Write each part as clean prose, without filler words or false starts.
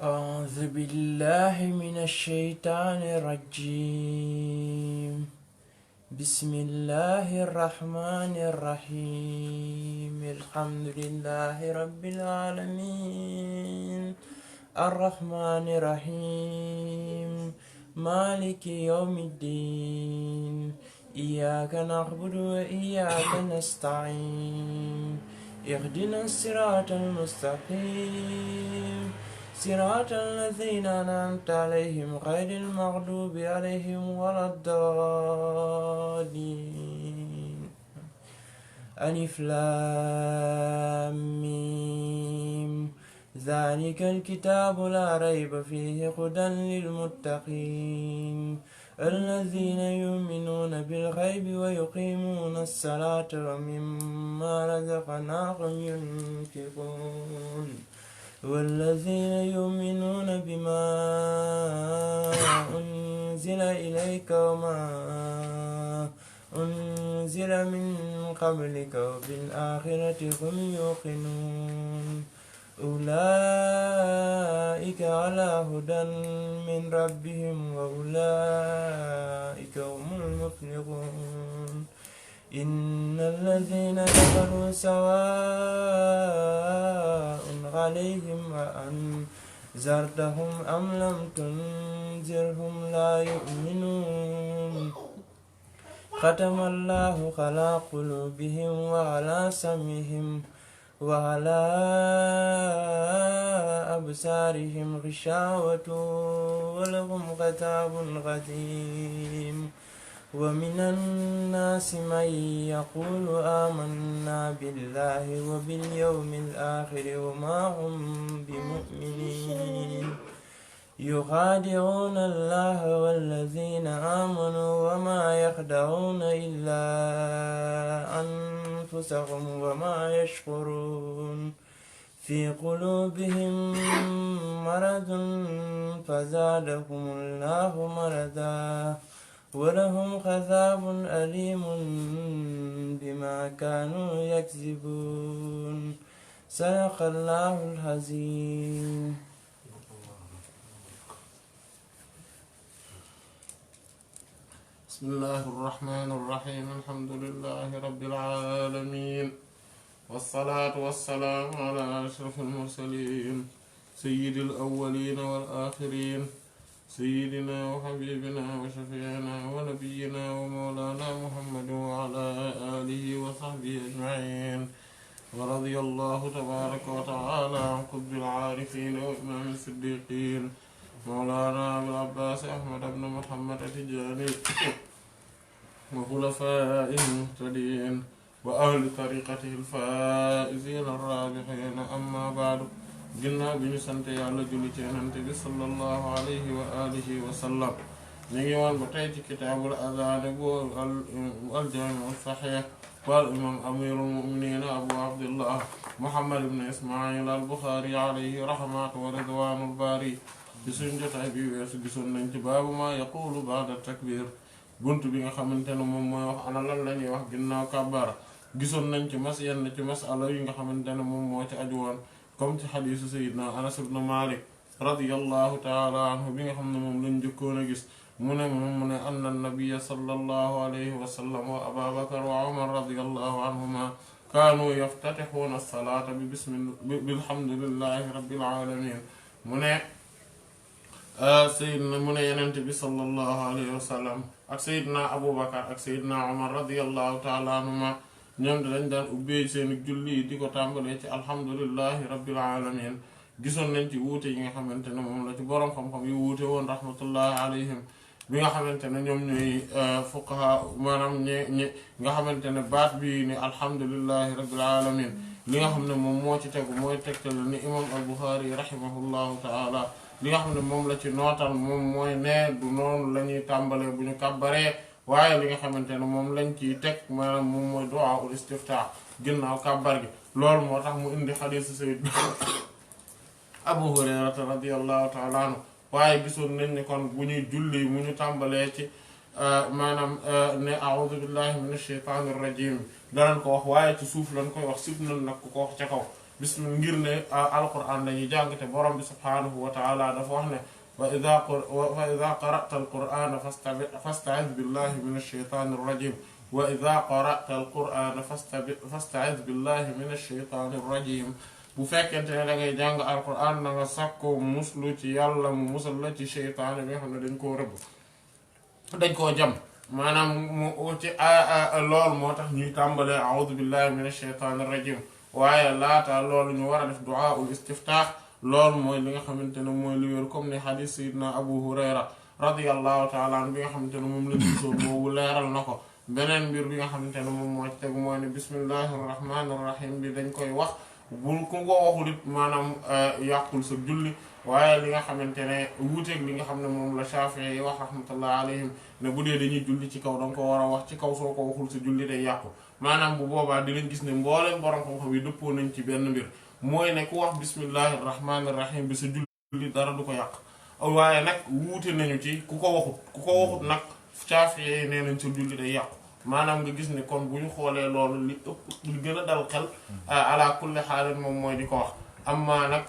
أعوذ بالله من الشيطان الرجيم. بسم الله الرحمن الرحيم. الحمد لله رب العالمين الرحمن الرحيم مالك يوم الدين. إياك نعبد وإياك نستعين. اهدنا الصراط المستقيم صراط الذين أنعمت عليهم غير المغضوب عليهم ولا الضالين. ألف لام ميم. ذلك الكتاب لا ريب فيه هدى للمتقين الذين يؤمنون بالغيب ويقيمون الصلاة ومما رزقناهم ينفقون والذين يؤمنون بما أنزل إليك وما أنزل من قبلك وبالآخرة هم يوقنون أولئك على هدى من ربهم وأولئك هم المفلحون. إن الذين كفروا سواء عليهم أأنذرتهم أم لم تنذرهم لا يؤمنون. ختم الله على قلوبهم وعلى سمعهم وعلى أبصارهم غشاوة ولهم عذاب عظيم. ومن الناس من يقول آمنا بالله وباليوم الآخر وما هم بمؤمنين يخادعون الله والذين آمنوا وما يخدعون إلا أنفسهم وما يشعرون. في قلوبهم مرض فزادهم الله مرضا ولهم عذاب أليم بما كانوا يكذبون. صدق الله العظيم. بسم الله الرحمن الرحيم. الحمد لله رب العالمين والصلاة والسلام على أشرف المرسلين سيد الأولين والآخرين سيدنا وحبيبنا وشفيعنا ونبينا ومولانا محمد وعلى آله وصحبه أجمعين. ورضي الله تبارك وتعالى عن قطب العارفين وإمام الصديقين مولانا أبي العباس أحمد بن محمد التجاني وخلفائه المهتدين وأهل طريقته الفائزين الرابحين. أما بعد، ginnaaw bi ñu sant yàlla julli ci Yonent bi sallallahu alayhi wa alihi wa sallam, ñu ngi woon ba tey ci kitaabul adaan bu al-jaami' as-sahiih wal imaam amirul mu'miniin abu abdillah muhammad ibn ismail al-Bukhari alayhi rahmatu wa ridwaanul baari. ci suñ jotaay bi weesu gisoon nañ ci baabu maa yaqulu ba'da takbir, bunt bi nga xamante ne moom mooy wax ana lan la ñuy wax ginnaaw kàbbara. gisoon nañ ci yenn ci masala yi nga xamante ne moom moo ci aju woon, comme ci xadiisu sayidna anas ibn malik radiyallahu taala anhu bi nga xam ne moom lañ njëkkoon a gis. mu ne anna nabiyya sallallahu alayhi wa sallam wa aba bakar wa umar radiyallahu anhuma kaanu yaftatixuuna as-salaata bilhamdulillahi rabbil alamin. mu ne yenent bi sallallahu alayhi wa sallam ak sayidna abu bakar ak sayidna umar radiyallahu taala anhuma ñoom dañ daan ubbee seeni julli di ko tàmbalee ci alhamdulillahi rabbil alamin. gisoon nañ ci wuute yi nga xamante ne moom la ci boroom xam-xam yu wuute woon rahmatullahi alayhim, bi nga xamante ne ñoom ñooy fuqaha maanaam ñi nga xamante ne baat bi ni alhamdulillahi rabbil alamin li nga xam ne moom moo ci tegu mooy tegtal ni imam al-Bukhari rahimahullahu taala li nga xam ne moom la ci nootal moom mooy ne du noonu la ñuy tàmbalee bu ñu kàbbaree, waaye li nga xamante ne moom lañ ciy teg maanaam moom mooy du'a ul istiftah ginnaaw kàbbar gi. loolu moo tax mu indi xadiisu sayyid Abu Hurayrata radiyallahu taala anhu. waaye gisoon nañ ne kon bu ñuy julli mu ñu tàmbalee ci maanaam ne a'udhu billahi minash shaytanir rajim danañ ko wax, waaye ci suuf lañ koy wax sib nañ nag ku ko wax ca kaw. ngir ne alquran lañuy jàng te borom bi subhaanahu wa taala dafa wax ne wa ida qara'ta alqur'ana fasta'iz billahi min ash-shaytani ar-rajim wa ida qara'ta alqur'ana fasta'iz billahi min ash-shaytani ar-rajim bu fekkente ne da ngay jàng alquran na nga sàkkoo muslu ci yàlla mu musal la ci sheytaane bi nga xam ne dañ koo rëbb dañ koo jam maanaam mu ci loolu moo tax ñuy tàmbalee a'udhu billahi min ash-shaytani ar-rajim waaye laata loolu ñu war a def du'a ul istiftah loolu mooy li nga xamante ne mooy li wér comme ne hadith sayyidina Abu Hurayra radiyallahu ta'ala anhu bi nga xamante ne moom la gisoon boobu leeral na ko beneen mbir bi nga xamante ne moom moo ci tegu mooy ne bismillahir rahmanir rahim bi dañ koy wax bu ku ko waxul it maanaam yàqul sa julli waaye li nga xamante ne wuuteeg li nga xam ne moom la Shaafi'i yi wax rahmatullah alayhim ne bu dee dañuy julli ci kaw danga ko war a wax ci kaw soo ko waxul sa julli day yàqu maanaam bu boobaa dinañ gis ne mbooleen borom xam-xam yi dëppoo nañ ci benn mbir mooy ne ku wax bismillahi rahmaani rahim bi sa julli dara du ko yàq waaye nag wuute nañu ci ku ko waxut nag Shaafi'i yi nee nañ sa julli day yàqu maanaam nga gis ne kon bu ñu xoolee loolu li ëpp li gën a dal xel ala kulli xaalin moom mooy di ko wax amma nag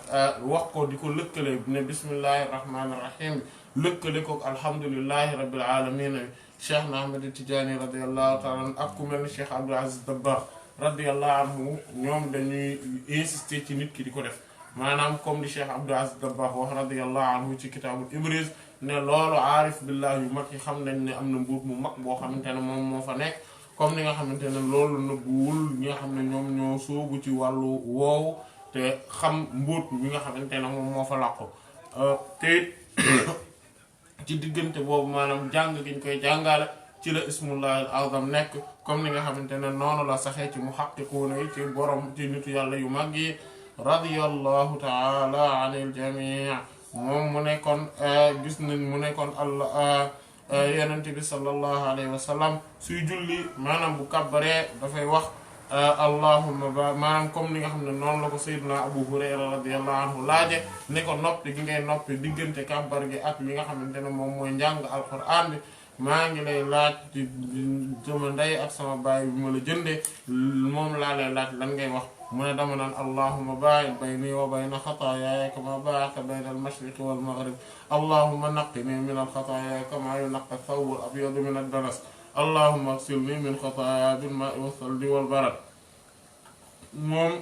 wax ko di ko lëkkale ne bismillahi rahmaani rahim lëkkale ko alhamdulillahi rabbil alamin cheikh na Ahmad Tijaani radiallahu taala anhu ak ku mel ni cheikh Abdul Aziz Dabakh radiallahu anhu ñoom dañuy insister ci nit ki di ko def maanaam comme li cheikh Abdul Aziz Dabakh wax radiallahu anhu ci kitaabul Ibriz ne loolu aarif billah yu mag yi xam nañ ne am na mbuut mu mag boo xamante ne moom moo fa nekk comme ni nga xamante ne loolu nëbbuwul ñi nga xam ne ñoom ñoo soobu ci wàllu woowu te xam mbuut bi nga xamante ne moom moo fa làqu te ci diggante boobu maanaam jàng giñ koy jàngale ci la ismullahi al-azam nekk comme ni nga xamante ne noonu la saxee ci muhaqqiquuna yi ci borom ci nitu yàlla yu mag yi radiyallahu taala anil jamii moom mu nekkoon gis nañ mu nekkoon allah yonent bi sallallahu alayhi wa sallam suy julli maanaam bu kàbbaree dafay wax allahumma ba maanaam comme ni nga xam ne noonu la ko sayyidina Abu Hurayra radiyallahu anhu laaje ne ko noppi gi ngay noppi diggante kàbbar gi ak li nga xamante ne moom mooy njàng alquran bi maa ngi lay laaj ci sama ndey ak sama baay bi ma la jëndee moom laa lay laaj lan ngay wax mu ne dama naan allahumma baa'id bayni wa bayna xataayaaya kama baa'adta bayna al-mashriqi wal maghrib allahumma naqqini min al-xataayaa kama yunaqqa ath-thawbu al-abyadu min ad-danas allahumma ighsilni min xataayaaya bil-maa'i was-salji wal-barad moom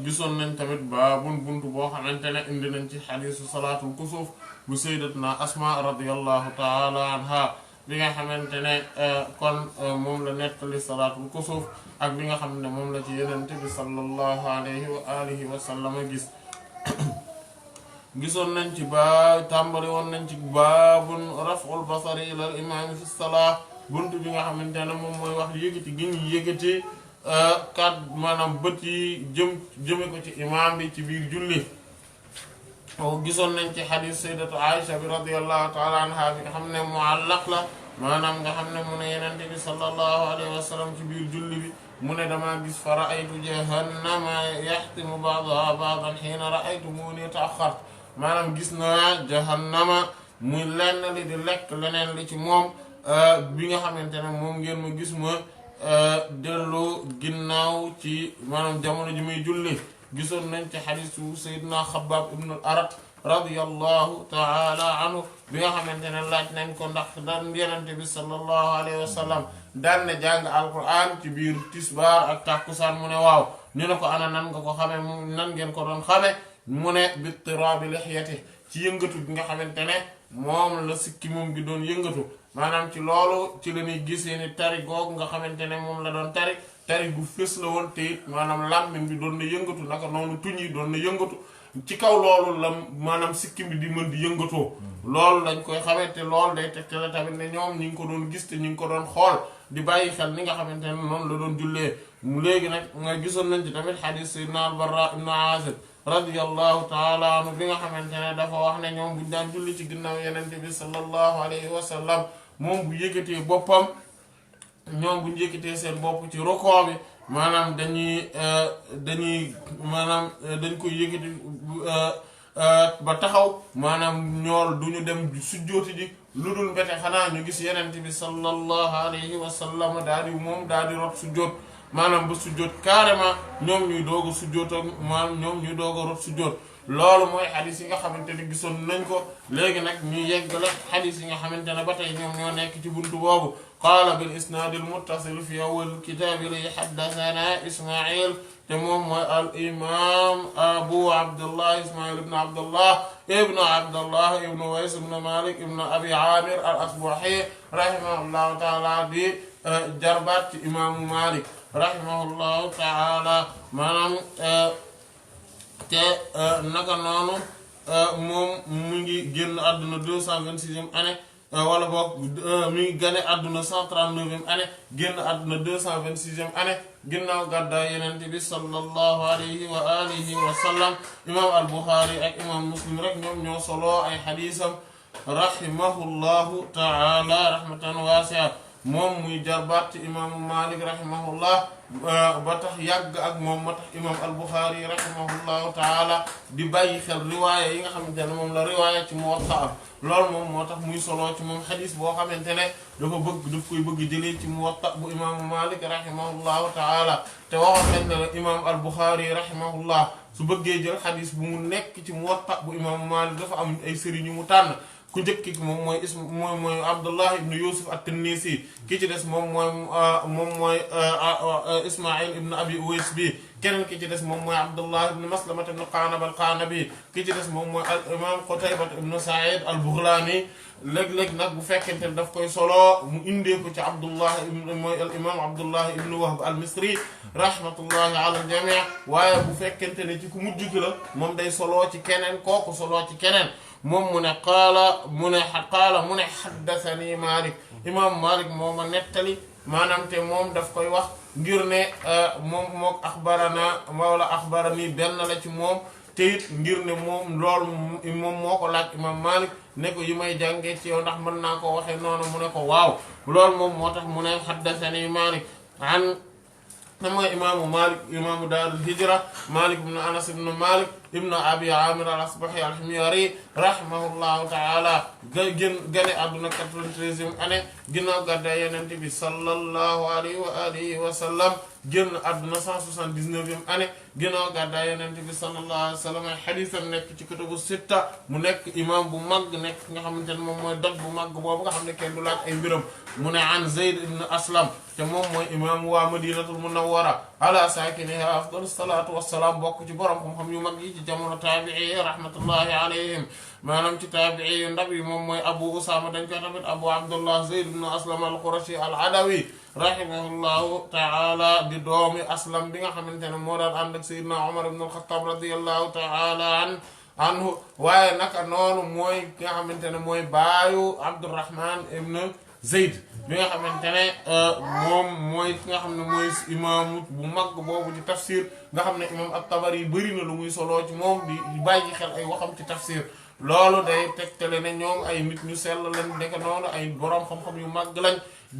gisoon nañ tamit ba buntu boo xamante ne indi nañ ci xadiisu salaatul kusuuf bu sayyidatuna Asmaa radiyallahu taala anha bi nga xamante ne kon moom la nettali salaatul kusuuf ak bi nga xam ne moom la ci yenente bi sallallahu alayhi wa alihi wa sallam gisoon nañ ci ba tàmbali woon nañ ci baabun raf'ul basari ila al imaam fi salaa buntu bi nga xamante ne moom mooy wax yëgati gi ñu yëgati kat maanaam bët yi jëme ko ci imaam bi ci biir julli gisoon nañ ci xadiis sayyidatu Aisha bi radiyallahu taala anha bi nga xam ne muallaq la maanaam nga xam ne mu ne yenente bi sallallahu alayhi wa sallam ci biir julli bi mu ne damaa gis fa ra'aytu jahannama yaxtimu ba'daha ba'dan xiina ra'aytumuni ta'axxart maanaam gis naa jahannama muy lenn li di lekk leneen li ci moom bi nga xamante ne moom ngeen ma gis ma dellu ginnaaw ci maanaam jamono ji muy julli gisoon nañ ci xadiisu Seydina Xabbaab ibn al-Arat radiyallahu taala anhu bi nga xamante ne laaj nañ ko ndax daan yenente bi sallallahu alayhi wa sallam daan na jàng alquran ci biir tisbaar ak tàkkusaan mu ne waaw ñu ne ko ana nan nga ko xame nan ngeen ko doon xame mu ne bittiraabi lihyati ci yëngatu bi nga xamante ne moom la sikki moom gi doon yëngatu maanaam ci loolu ci la ñuy gisee ni tari googu nga xamante ne moom la doon tari gu fës la woon te it maanaam làmmiñ bi doon na yëngatu naka noonu tuñ yi doon na yëngatu ci kaw loolu la maanaam sikkim bi di mën di yëngatoo loolu lañ koy xamante loolu day tegtale tamit ne ñoom ñi ngi ko doon gis te ñi ngi ko doon xool di bàyyi xel ni nga xamante ne noonu la doon jullee mu léegi nag nga gisoon nañ ci tamit xadiis sayyidina al-Barra ibn Aazib radiyallahu taala anhu bi nga xamante ne dafa wax ne ñoom buñ daan julli ci ginnaaw yenente bi sallallahu alayhi wa sallam moom bu yëkkatee boppam ñoom bu ñu yëkkatee seen bopp ci rukoo bi maanaam dañuy maanaam dañ koy yëkkati ba taxaw maanaam ñool du ñu dem sujjóoti ji lu dul mbete xanaa ñu gis yenente bi sallallahu alayhi wa sallam daal di rot sujjóot maanaam ba sujjóot carrément ñoom ñuy doog a sujjóot ak maanaam ñoom ñuy doog a rot sujjóot loolu mooy xadis yi nga xamante ne gisoon nañ ko léegi nag ñu yeggale xadis yi nga xamante ne ba tey ñoom ñoo nekk ci buntu boobu qaala bil isnaadil muttasil fi awwal kitaabi li haddathana Ismaa'il te moom mooy al imam Abu Abdullah Ismaa'il ibn Abdullah ibn Ways ibn Malik ibn Abi Amir al Asbahi rahimahullahu taala di jarbaat ci imaamu Malik rahimahullahu taala maanaam te naka noonu moom mu ngi génn àdduna 226e année wala boog mi ngi gane àdduna 139e année génn àdduna 226e année ginnaaw gàddaay Yonent bi sallallahu alayhi wa alihi wa sallam imam al-Bukhari ak imam Muslim rek ñoom ñoo solo ay xadiisam rahimahullahu taala rahmatan waasi'a moom muy jarbaat ci imaamu Malik rahimahullah ba tax yàgg ak moom ma tax imam al-Bukhari rahimahullahu taala di bàyyi xel riwaaya yi nga xamante ne moom la riwaaya ci Muwatta loolu moom moo tax muy solo ci moom xadis boo xamante ne dafa bëgg daf koy bëgg jëlee ci Muwatta bu imaamu Malik rahimahullahu taala te waxoon nañ ne la imam al-Bukhari rahimahullah su bëggee jël xadis bu mu nekk ci Muwatta bu imaamu Malik dafa am ay sëriñ yu mu tànn ku njëkk ki moom mooy Abdullah ibn Yusuf at-Tinnisi ki ci des moom mooy Ismaïl ibn Abi Uways bi keneen ki ci des moom mooy Abdullah ibn Maslama ibn Qanab al-Qanabi ki ci des moom mooy al imam Qutayba ibn Sa'id al-Baghlani léeg-léeg nag bu fekkente ne daf koy solo mu indee ko ci Abdullah mooy al imam Abdullah ibn Wahb al-Misri rahmatullahi ala al-jami' waaye bu fekkente ne ci ku mujj ki la moom day solo ci keneen kooku solo ci keneen moom mu ne qaala mu ne haddathani Malik imam Malik moo ma nettali maanaam te moom daf koy wax ngir ne moom mook axbarana wala axbarani benn la ci moom te it ngir ne moom loolu moom moo ko laaj imam Malik ne ko yi may jàngee ci yow ndax mën naa ko waxee noonu mu ne ko waaw loolu moom moo tax mu ne haddathani Malik an mooy imaamu Malik imaamu daarul hijra Malik ibn Anas ibn Malik ibn Abi Amir al-Asbahi al-Himyari rahimahullahu taala gane àdduna 93e année ginnaaw gàddaay Yonent bi sallallahu alayhi wa alihi wa sallam génn àdduna 179e année ginnaaw gàddaay Yonent bi sallallahu alayhi wa sallam ay xadiisam nekk ci kutubu sitta mu nekk imam bu mag nekk nga xamante ne moom mooy doj bu mag boobu nga xam ne kenn du laaj ay mbiram mu ne an Zayd ibn Aslam te moom mooy imam waa Madinatul Munawwara ala saakiniha afdalu salaatu wassalaam bokk ci borom xam-xam yu mag yi ci jamono taabi'i rahmatullahi alayhim maanaam ci taabi'i yu ndab yi moom mooy Abu Usama dañ koy tamit Abu Abdullah Zayd ibn Aslam al-Qurashi al-Adawi rahimahullahu taala di doomi Aslam bi nga xamante ne moo daan ànd ak Sayyidina Umar ibn al-Khattab radiyallahu taala anhu waaye naka noonu mooy ki nga xamante ne mooy baayu Abdurrahman ibn Zayd bi nga xamante ne moom mooy ki nga xam ne mooy imaamu bu mag boobu di tafsir nga xam ne imam at-Tabari bëri na lu muy soloo ci moom di bàyyi xel ay waxam ci tafsir loolu day tegtale ne ñoom ay nit ñu sell lañ nekk noonu ay boroom xam-xam yu mag lañ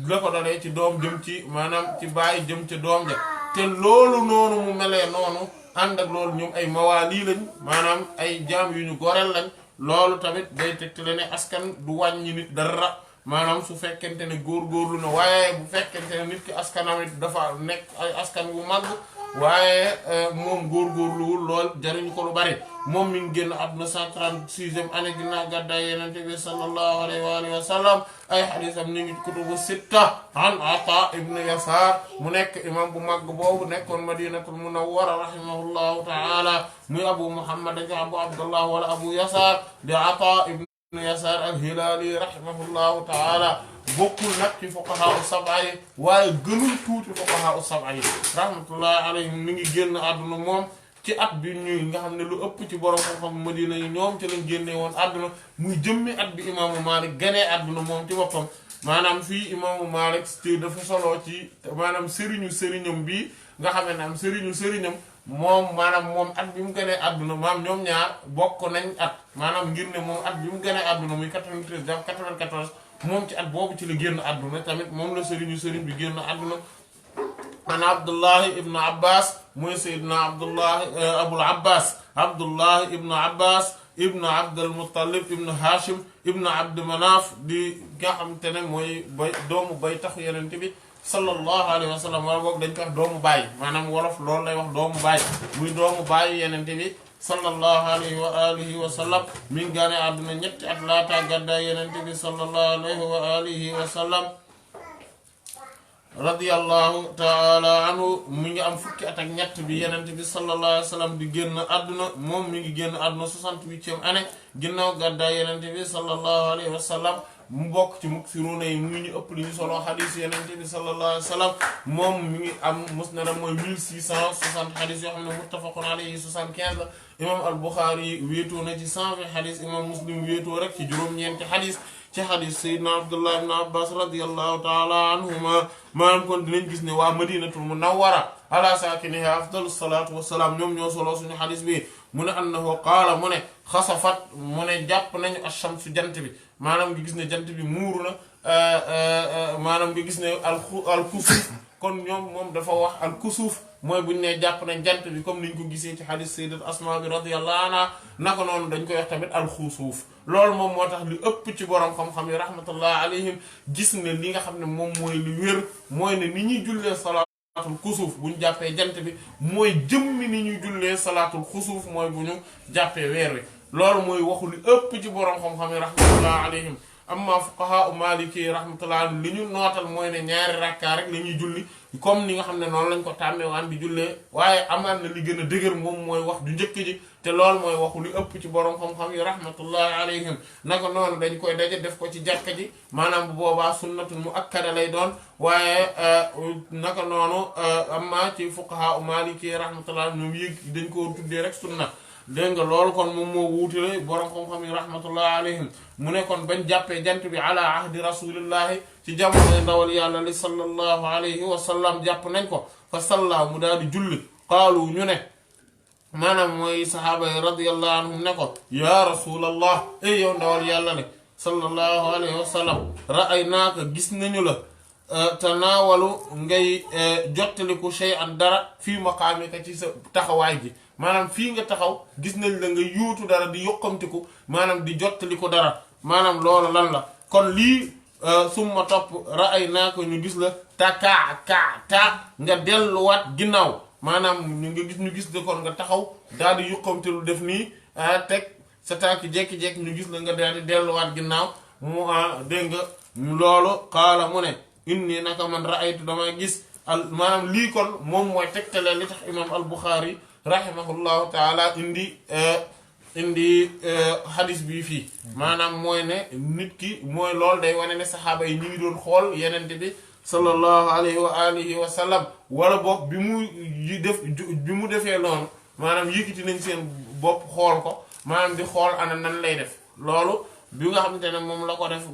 la ko dalee ci doom jëm ci maanaam ci bàyyi jëm ci doom ja te loolu noonu mu melee noonu ànd ak loolu ñoom ay mawaali lañ maanaam ay jaam yu ñu goreel lañ loolu tamit day tegtale ne askan du wàññi nit dara maanaam su fekkente ne góorgóorlu na waaye bu fekkente ne nit ki askanamit dafa nekk ay askan wu mag waaye moom góorgóorluwul lool jariñu ko lu bari moom mi ngi génn àdduna 136e année ginnaaw gàddaay Yonent bi sallallahu alayhi wa alihi wa sallam ay xadiisam ñu ngi kutubu sitta an Ata ibn Yasar mu nekk imam bu mag boobu nekkoon Madinatul Munawwara rahimahullahu taala muy Abu Muhammad dañu Abu Abdullah wala Abu Yasar di Ata ibn Yasar al-Hilali rahimahullahu taala bokkul nag ci fuqahaa as-sab'a yi waaye gënul tuuti fuqahaa as-sab'a yi rahmatullahi alayhim ni ngi génn àdduna moom ci at bi ñuy nga xam ne lu ëpp ci borom xam-xam Madina yi ñoom ci lañ génnee woon àdduna muy jëmmi at bi imaamu Malik ganee àdduna moom ci boppam maanaam fii imaamu Malik ci dafa solo ci maanaam sëriñam bi nga xam ne am sëriñam moom maanaam moom at bi mu gënee àdduna maam ñoom ñaar bokk nañ at maanaam ngir ne moom at bi mu gënee àdduna muy 93 jàpp 94 moom ci at boobu ci la génn àdduna tamit moom la sëriñ bi génn àdduna an Abdullahi ibn Abbas mooy Seydina Abdullahi Abul Abbas Abdullahi ibn Abbas ibn Abdul Muttalib ibn Hashim ibn Abd Manaf di nga xamante ne mooy doomu bay taxu Yonent bi sallallahu alayhi wa sallam wala boog dañ ko wax doomu baay maanaam wolof loolu lay wax doomu baay muy doomu baayu yenente bi sallallahu alayhi wa alihi wa sallam mi ngi gane àdduna ñetti at laata gàddaay yenente bi sallallahu alayhi wa alihi wa sallam radiyallahu taala anhu mi ngi am fukki at ak ñett bi yenente bi sallallahu alayhi wa sallam di génn àdduna moom mi ngi génn àdduna 68e année ginnaaw gàddaay yenente bi sallallahu alayhi wa sallam mu bokk ci muksiruuna yi mu ngi ñu ëpp li ñu solo xadis yenente bi sallallahu alayhi wa sallam moom mi ngi am musnadam mooy 1660 xadis yoo xam ne muttafaqun alayhi 75 la imam al Buxaari wéetoo na ci 120 xadis imam Muslim wéetoo rek ci juróom-ñeenti xadis ci xadis Seydina Abdullah ibn Abbas radiyallahu taala anhuma maanaam kon dinañ gis ne waa Madinatul Munawwara ala saakiniha afdalu salaatu wassalaam ñoom ñoo solo suñu xadis bi mu ne annahu qaala mu ne xasafat mu ne jàpp nañu ash-shamsu jant bi maanaam nga gis ne jant bi muuru na maanaam nga gis ne al kusuuf kon ñoom moom dafa wax al kusuuf mooy buñ ne jàpp nañ jant bi comme niñ ko gisee ci xadis sayyidat Asma bi radiyallahu anha naka noonu dañ koy wax tamit al xusuuf loolu moom moo tax li ëpp ci borom xam-xam yi rahmatullah alayhim gis ne li nga xam ne moom mooy li wér mooy ne ni ñuy jullee salaatul kusuuf bu ñu jàppee jant bi mooy jëmmi ni ñuy jullee salaatul xusuuf mooy bu ñu jàppee weer wi loolu mooy waxu li ëpp ci borom xam-xam yi rahmatullah alayhim amma fuqaha maliki rahmatullah li ñu nootal mooy ne ñaari rakkaa rek la ñuy julli comme ni nga xam ne noonu lañ ko tàmmee waan di jullee waaye amaan na li gën a dëgër moom mooy wax du njëkk ji te loolu mooy waxu li ëpp ci borom xam-xam yi rahmatullahi alayhim naka noonu dañ koy daje def ko ci jàkka ji maanaam bu boobaa sunnatul muakkada lay doon waaye naka noonu amma ci fuqaha maliki rahmatullah ñoom yëg dañ ko tuddee rek sunna dégg nga loolu kon moom moo wuutale borom xam-xam yi rahmatullahi alayhim mu ne kon bañ jàppee jant bi ala ahdi rasulillahi ci jamono ndawal yàlla li sallallahu alayhi wa sallam jàpp nañ ko fa salla mu daal di julli qaalu ñu ne maanaam mooy sahaaba yi radiyallahu anhum ne ko ya rasulallah ey yow ndawal yàlla le sallallahu alayhi wa sallam ra'aynaaka gis nañu la tanaawalu ngay jottaliku shay'an dara fii maqaamika ci sa taxawaay gi maanaam fii nga taxaw gis nañ la nga yuutu dara di yokkamtiku maanaam di jottali ko dara maanaam loolu lan la kon lii summa topp ra'aynaaka ñu gis la ta nga delluwaat ginnaaw maanaam ñu gis de kon nga taxaw daal di yokkamtilu def nii teg sa tànk jekki-jekki ñu gis la nga daal di delluwaat ginnaaw mu dégg nga loolu qaala mu ne inni naka man ra'aytu dama gis maanaam lii kon moom mooy tegtale li tax imam al Buxaari rahimahullahu taala indi hadis bi fii maanaam mooy ne nit ki mooy loolu day wane ne saxaaba yi ñu ngi doon xool yenente bi sallallahu alayhi wa alihi wa sallam wala boog bi mu defee noonu maanaam yëkkati nañ seen bopp xool ko maanaam di xool ana nan lay def loolu bi nga xamante ne moom la ko def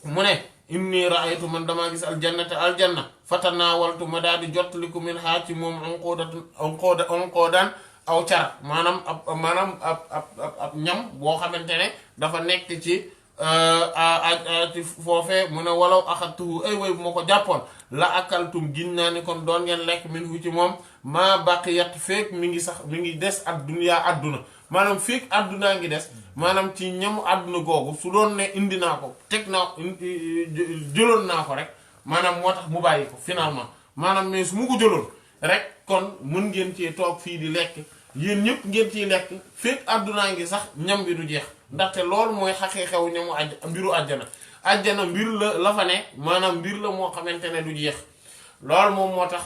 mu ne inni ra'aytu man damaa gis aljanna fatanawaltu ma daal di jottaliku min haa ci moom onqoodan aw car maanaam ab ñam boo xamante ne dafa nekk ci foofee mu ne walaw axadtuhu ay way bu ma ko jàppoon la akaltum gin naa ni kon doon ngeen lekk min hu ci moom maa baqiyat feek mi ngi des ad dunya adduna maanaam feek addunaa ngi des maanaam ci ñamu àdduna googu su doon ne indi naa ko teg naa jëloon naa ko rek maanaam moo tax mu bàyyi ko finalement maanaam mais su mu ko jëloon rek kon mën ngeen cee toog fii di lekk yéen ñëpp ngeen ciy lekk fekk àddunaa ngi sax ñam bi du jeex ndaxte loolu mooy xaqee xew ñamu mbiru àjjana mbir la fa ne maanaam mbir la moo xamante ne du jeex loolu moom moo tax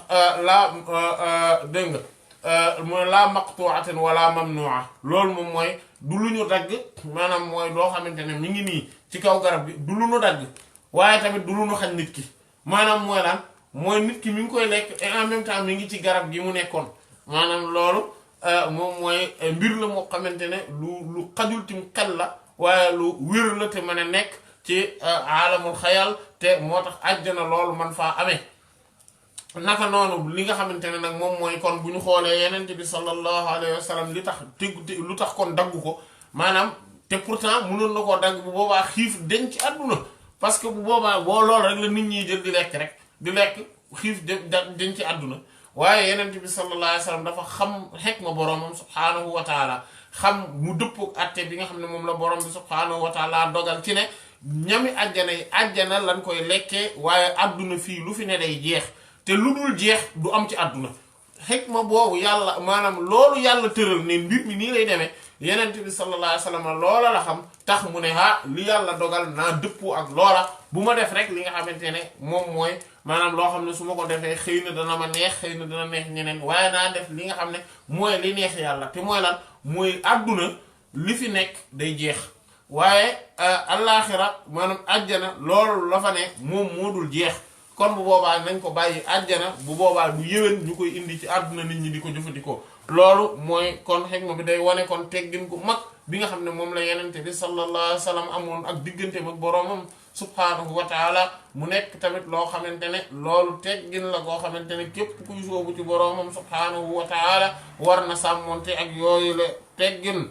dégg nga mooy laa maqtu'atin wala mamnu'a loolu moom mooy du lu ñu dagg maanaam mooy loo xamante ne mi ngi nii ci kaw garab bi du lu ñu dagg waaye tamit du lu ñu xañ nit ki maanaam mooy lan mooy nit ki mi ngi koy lekk et en même temps mi ngi ci garab gi mu nekkoon maanaam loolu moom mooy mbir la moo xamante ne lu xajul tim xel la waaye lu wér la te mën a nekk ci aalamul xayal te moo tax àjjana loolu man faa amee naka noonu li nga xamante ne nag moom mooy kon bu ñu xoolee yeneen bi sallallahu alayhi wa sallam li tax lu tax kon daggu ko maanaam te pourtant mënoon na koo dagg bu boobaa xiif denc ci àdduna parce que bu boobaa boo loolu rek la nit ñi jël di lekk xiif denc ci àdduna waaye yeneen bi sallallahu alayhi wa sallam dafa xam xekma boroomam subhaanahu wa taala xam mu dëppoo atte bi nga xam ne moom la borom bi subhaanahu wa taala dogal ci ne ñami àjjana yi àjjana lañ koy lekkee waaye àdduna fii lu fi ne day jeex te lu dul jeex du am ci àdduna xikma boobu yàlla maanaam loolu yàlla tëral ne mbir mi nii lay demee yenent bi sallallahu alayhi wa sallam loola la xam tax mu ne li yàlla dogal naa dëppoo ak loola bu ma def rek li nga xamante ne moom mooy maanaam loo xam ne su ma ko defee xëy na dana ma neex xëy na dana neex ñeneen waaye naa def li nga xam ne mooy li neex yàlla te mooy lan mooy àdduna li fi nekk day jeex waaye allaaxira maanaam àjjana loolu la fa ne moom moo dul jeex kon bu boobaa nañ ko bàyyi àjjana bu boobaa du yéwén ñu koy indi ci àdduna nit ñi di ko jëfandikoo loolu mooy kon xikma bi day wane kon teggin gu mag bi nga xam ne moom la yenente bi sallallahu alayhi wa sallam amoon ak diggante mag boroomam subhaanahu wa taala mu nekk tamit loo xamante ne loolu teggin la goo xamante ne képp kuy soobu ci boroomam subhaanahu wa taala war na sàmmonte ak yooyu la teggin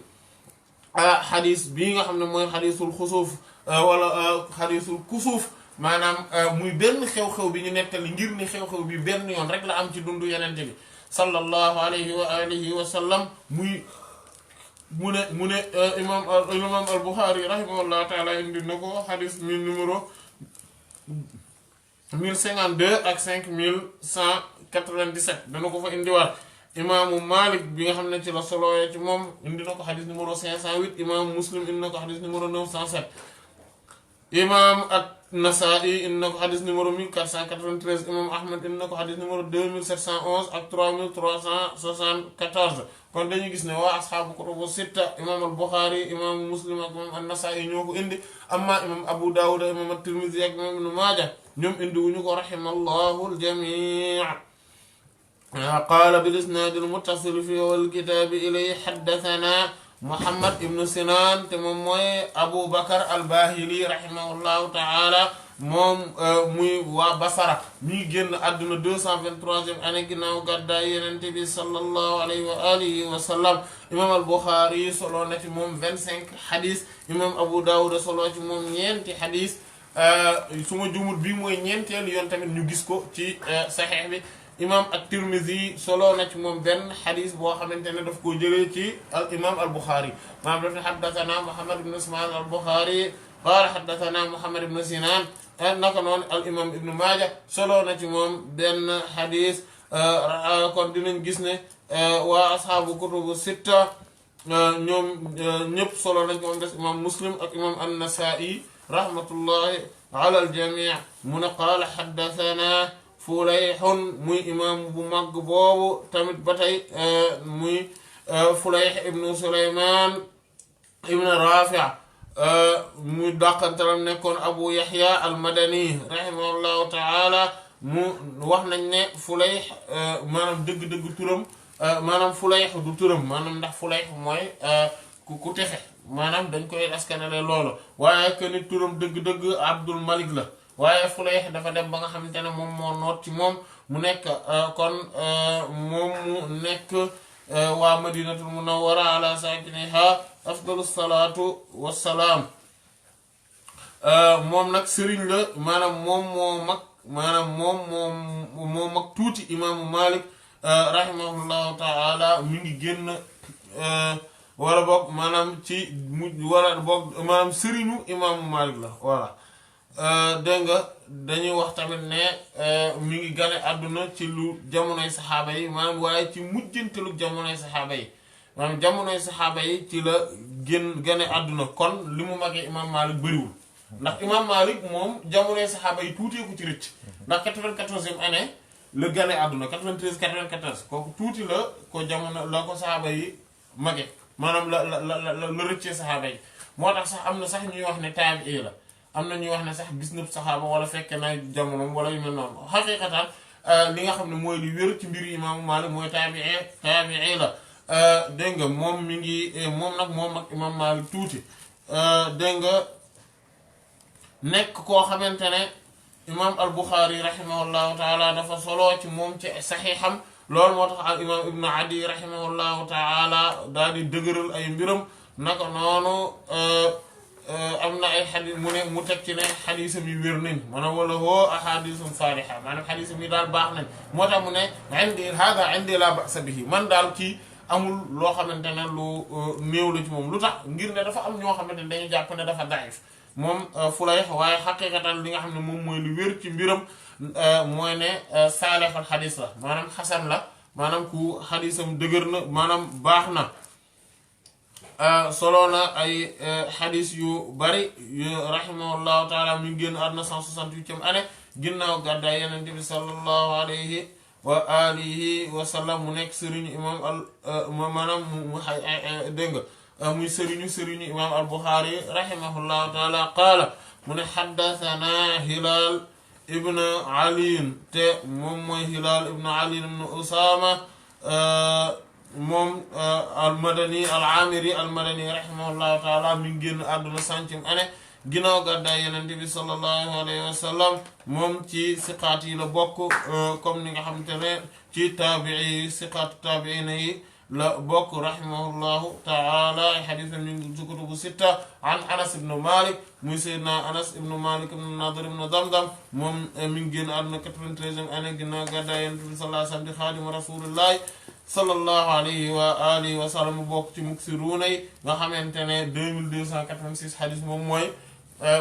xadis bii nga xam ne mooy xadisul xusuuf wala xadisul kusuuf maanaam muy benn xew-xew bi ñu nettali ngir ni xew-xew bi benn yoon rek la am ci dundu yenente bi sallallahu alayhi wa alihi wa sallam mu ne imam al Buxaari rahimahullah taala indi na ko xadis mi numéro 1052 ak 5197 dana ko fa indiwaat imaamu Malik bi nga xam ne ci la solooyee ci moom indi na ko xadis numéro 508 imaamu Muslim indi na ko xadis numéro 907 imaam An-Nasaa'i indi na ko xadis numéro 1493 imam Ahmad indi na ko xadis numéro 2711 ak 3374 kon dañuy gis ne waa asxaabu kutubu sitta imam al-Bukhari imam Muslim ak imam An-Nasaa'i ñoo ko indi amma imam Abu Dawud imam At-Tirmidhi ak imam Ibn Maaja ñoom indi wuñu ko rahimallahu al-jamii' qaala bil-isnaad al-muttasil fi al-kitaab ilayhi haddathanaa Muhammad ibn Sinan te moom mooy Abu Bakar al-Bahili rahimahullahu ta'ala moom muy waa Basara mi ngi génn àdduna 223e année ginnaaw gàddaay Yonent bi sallallahu alayhi wa alihi wa sallam imam al-Bukhari solo na ci moom 25 xadis imam Abu Dawud solo ci moom ñeenti xadis su ma jumut bi mooy ñeenteel yoon tamit ñu gis ko ci saxiix bi imam at-Tirmidhi solo na ci moom benn xadis boo xamante ne daf koo jëlee ci al imam al-Bukhari maanaam dafa xaddathana Muhammad ibn Ismail al-Bukhari qaala xaddathana Muhammad ibn Sinan naka noonu al imam Ibn Maaja solo na ci moom benn xadis kon dinañ gis ne waa asxaabu kutubu sitta ñoom ñëpp solo nañ ko moom des imam Muslim ak imam An-Nasaa'i rahmatullahi ala al-jamii mu ne qaala xaddathana Fulayhun muy imam bu mag boobu tamit ba tey muy Fulayh ibnu Sulaymaan ibnu Raafi' muy dàqantalam nekkoon Abu Yahya al-Madani rahimahullahu ta'ala mu wax nañ ne Fulayh maanaam dëgg-dëgg turam maanaam Fulayh du turam maanaam ndax Fulayh mooy ku texe maanaam dañ koy askanale loolu waaye que ni turam dëgg-dëgg Abdul Malik la waaye Fulayh dafa dem ba nga xamante ne moom moo noot ci moom mu nekk kon moom mu nekk waa Madinatul Munawwara ala saakiniha afdalu salaatu wassalaam moom nag sëriñ la maanaam moom moo mag maanaam moo mag tuuti imaamu Malik rahimahullahu ta'ala mi ngi génn wala boog maanaam ci wala boog maanaam sëriñu imaamu Malik la voilà dégg nga dañuy wax tamit ne mi ngi gane àdduna ci lu jamonoy saxaaba yi maanaam waaye ci mujjantelu jamonoy saxaaba yi maanaam jamonoy saxaaba yi ci la gane àdduna kon li mu magee imaam Malik bëriwul ndax imaam Malik moom jamonoy saxaaba yi tuutee ko ci rëcc ndax 94e année la gane àdduna 93 94 kooku tuuti la ko jamono la ko saxaaba yi mage maanaam la rëccee saxaaba yi moo tax sax am na sax ñuy wax ne taabi'i la am na ñuy wax ne sax gis na saxaaba wala fekke na jamonoom wala yu mel noonu xaqiiqatan li nga xam ne mooy li wér ci mbiri imaamu Maalik mooy taabi'i la dégg nga moom mi ngi moom nag moom ak imaam Maalik tuuti dégg nga nekk koo xamante ne imaam al-Bukhari rahimahullahu taala dafa solo ci moom ci saxiixam loolu moo tax al imaam Ibn Adi rahimahullahu taala daal di dëgëral ay mbiram naka noonu am na ay xadis mu ne mu teg ci ne xadisam yi wér nañ maanaam wala woo ahadisum saaliha maanaam xadisam yi daal baax nañ moo tax mu ne indi hada indi la ba'sa bihi man daal kii amul loo xamante ne lu néew la ci moom lu tax ngir ne dafa am ñoo xamante ne dañu jàpp ne dafa daif moom Fulayh waaye xaqiqatan li nga xam ne moom mooy lu wér ci mbiram mooy ne saalihul xadis la maanaam xasan la maanaam ku xadisam dëgër na maanaam baax na solo na ay xadis yu bari rahimahullahu taala mi ngi génn àdduna 168e année ginnaaw gàddaay Yonent bi sallallahu alayhi wa alihi wa sallam mu nekk sëriñu imam al maanaam mu dégg nga muy sëriñu imam al Buxaari rahimahullahu taala qaala mu ne xaddathana Hilaal ibn Ali te moom mooy Hilaal ibn Ali ibn Usaama moom al-Madani al-Aamiri al-Madani rahimahullahu taala mi ngi génn àdduna 100e année ginnaaw gàddaay Yonent bi sallallahu alayhi wa sallam moom ci siqaat yi la bokk comme ni nga xamante ne ci taabii siqaatu taabiina yi la bokk rahimahullahu taala ay xadiisam ñu ngi ci kutubu sitta an Anas ibn Malik muy Seydina Anas ibn Malik ibn Nadr ibn Damdam moom mi ngi génn àdduna 93e année ginnaaw gàddaay Yonent bi sallallahu alayhi wa sallam di xaadimu rasulillahi sallallahu alayhi wa alihi wa sallam bokk ci muksiruuna yi nga xamante ne 2286 xadis moom mooy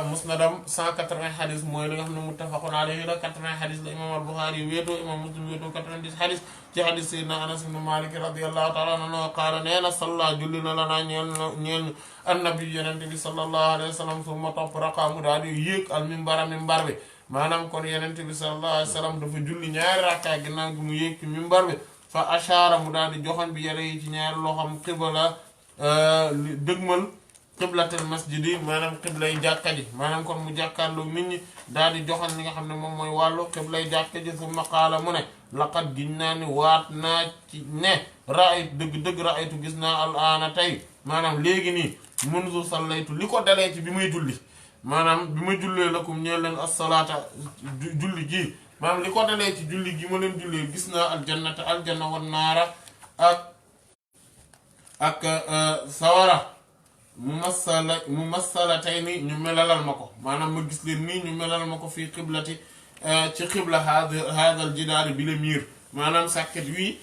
musnadam 180 xadis mooy li nga xam ne muttafaqun alayhi la 80 xadis la imam al-Bukhari yi wéetoo imam Muslim wéetoo 90 xadis ci xadis Seydina Anas ibn Malik radiyallahu taala anhu qaala nee na salla julli na la naa ñeel annabi Yonent bi sallallahu alayhi wa sallam summa topp raqaamu daal di yéeg al mimbar bi maanaam kon Yonent bi sallallahu alayhi wa sallam dafa julli ñaari rakka ginnaaw gi mu yéeg ci mimbar bi fa ashaara mu daal di joxoon bi yare yi ci ñaari loxoom qibla dëgmal qiblatul masjidi maanaam qiblay jàkka ji maanaam kon mu jàkkaarloo nit ñi daal di joxoon li nga xam ne moom mooy wàllu qiblay jàkka ji summa qaala mu ne laqad giñ naa ni waat naa ci ne raaytu dëgg-dëgg raaytu gis naa al aana tey maanaam léegi nii munzu sallaytu li ko dalee ci bi may julli maanaam bi ma jullee lakum ñeel leen as-salaata julli ji maanaam li ko dalee ci julli gi ma leen jullee gis naa aljanna wan naara ak sawara mu masala tey ni ñu melalal ma ko maanaam ma gis leen nii ñu melal ma ko fii xiblati ci xibla haadal jidaari bi la miir maanaam sàkket wii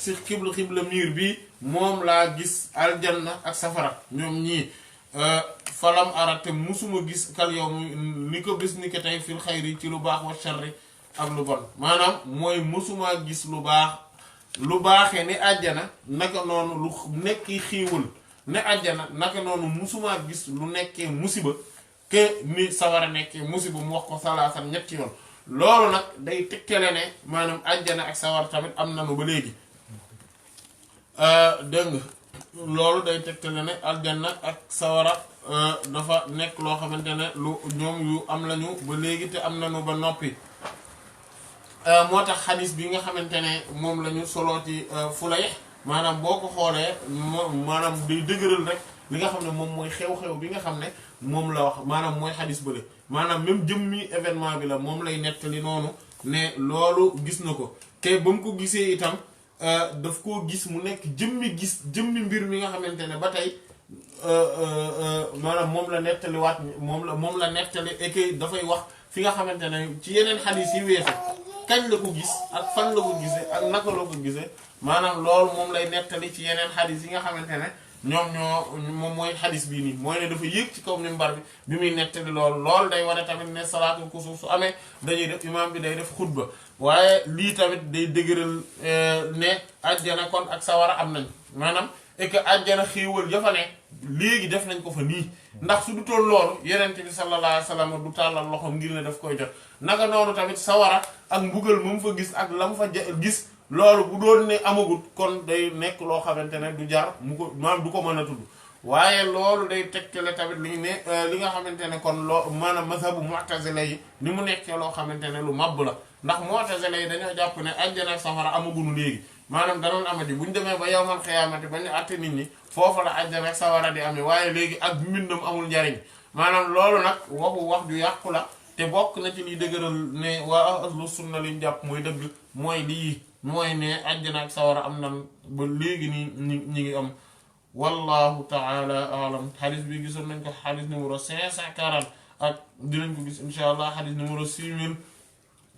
ci xibla miir bi moom laa gis aljanna ak safara ñoom ñii falam arate musuma gis kal yow ni ko bis ni ko tey fil xayri ci lu baax wa sharri ak lu bon maanaam mooy musuma gis lu baaxee ni àjjana naka noonu lu nekki xiiwul ne àjjana naka noonu musuma gis lu nekkee musiba ke ni sawara nekkee musiba mu wax ko salaasan ñetti yoon loolu nag day tegtale ne maanaam àjjana ak sawara tamit am nanu ba léegi dégg nga loolu day tegtale ne àjjana ak sawara dafa nekk loo xamante ne lu ñoom yu am lañu ba léegi te am nanu ba noppi moo tax xadis bi nga xamante ne moom la ñu soloo ci Fulayh maanaam boo ko xoolee maanaam day dëgëral rek li nga xam ne moom mooy xew-xew bi nga xam ne moom la wax maanaam mooy xadis bële maanaam même jëmmi événement bi la moom lay nettali noonu ne loolu gis na ko te ba mu ko gisee itam daf koo gis mu nekk jëmmi mbir mi nga xamante ne ba tey maanaam moom la nettaliwaat moom la nettali et que dafay wax fi nga xamante ne ci yeneen xadis yi weesu kañ la ko gis ak fan la ko gisee ak naka la ko gisee maanaam loolu moom lay nettali ci yeneen xadis yi nga xamante ne moom mooy xadis bii nii mooy ne dafa yéeg ci kaw minbar bi muy nettali loolu day wane tamit ne salaatul kusuuf su amee dañuy def imaam bi day def xutba waaye lii tamit day dëgëral ne àjjana kon ak sawara am nañ maanaam et que àjjana xéewal ya fa ne léegi def nañ ko fa nii ndax su du toll loolu yenente bi sallallahu alayhi wa sallam du tàllal loxo ngir ne daf koy jot naka noonu tamit sawara ak mbugal mu fa gis ak la mu fa gis loolu bu doon ne amagut kon day nekk loo xamante ne du jar mu ko maanaam du ko mën a tudd waaye loolu day tegtale tamit li nga xamante ne kon loo maanaam mazhabu mu'tazila yi ni mu nekkee loo xamante ne lu mabb la ndax mu'tazila yi dañoo jàpp ne àjjana ak safara amagunu léegi maanaam danoon amati bu ñu demee ba yawmal xiyaamati ba ñu àtte nit ñi foofu la àjjana ak sawara di amee waaye léegi ak mbindam amul njariñ maanaam loolu nag wax ju yàqu la te bokk na ci liy dëgëral ne waa ahlu sunna liñ jàpp mooy dëgg mooy lii mooy ne àjjana ak sawara am nan ba léegi nii ñi ngi am wallahu taala alam xadis bi gisoon nañ ko xadis numéro 540 ak dinañ ko gis insha allah xadis numéro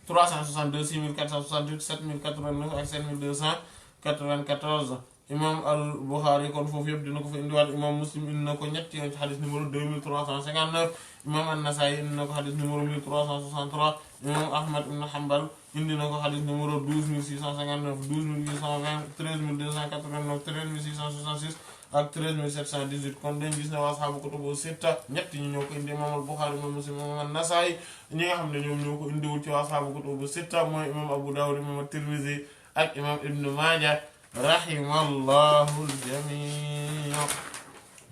6362 6468 7089 ak 7294 imam al-Bukhari kon foofu yëpp dina ko fa indiwaat imam Muslim indi na ko ñetti yoon ci xadis numéro 2359 imam an-Nasa'i indi na ko xadis numéro 1363 imam Ahmad ibn Hanbal indi na ko xadis numéro 12659 12820 13289 13666 ak 13718 kon dañ gis ne waa ashaabu kutubu sitta ñett ñi ñoo ko indi imam al-Bukhari imam Muslim imam an-Nasa'i ñi nga xam ne ñoom ñoo ko indiwul ci waa ashaabu kutubu sitta mooy imam Abu Dawud imam at-Tirmidhi ak imam Ibn Maaja rahimallahu al-jamii.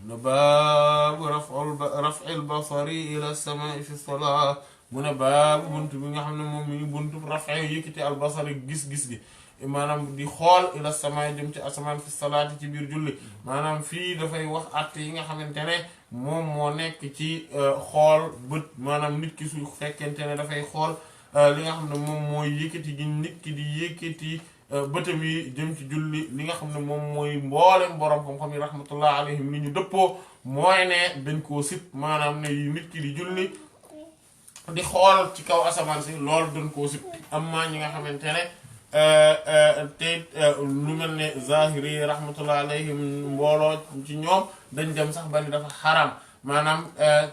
baabu raf'il basari ila samaa'i fi salaat mu ne baabu buntu bi nga xam ne moom mi ngi buntu raf'e yëkkati al-basari gis-gis gi maanaam di xool ila samaa'i jëm ci asamaan fi salaati ci biir julli maanaam fii dafay wax att yi nga xamante ne moom moo nekk ci xool bët maanaam nit ki su fekkente ne dafay xool li nga xam ne moom mooy yëkkati gi nit ki di yëkkati bëtam yi jëm ci julli li nga xam ne moom mooy mboolem borom xam-xam yi rahmatullah alayhim li ñu dëppoo mooy ne dañ koo sib maanaam ne nit ki di julli di xool ci kaw asamaan si loolu dañ koo sib amma ñi nga xamante ne te lu mel ne zahiri rahmatullah alayhim mbooloo ci ñoom dañ dem sax ba ni dafa xaram maanaam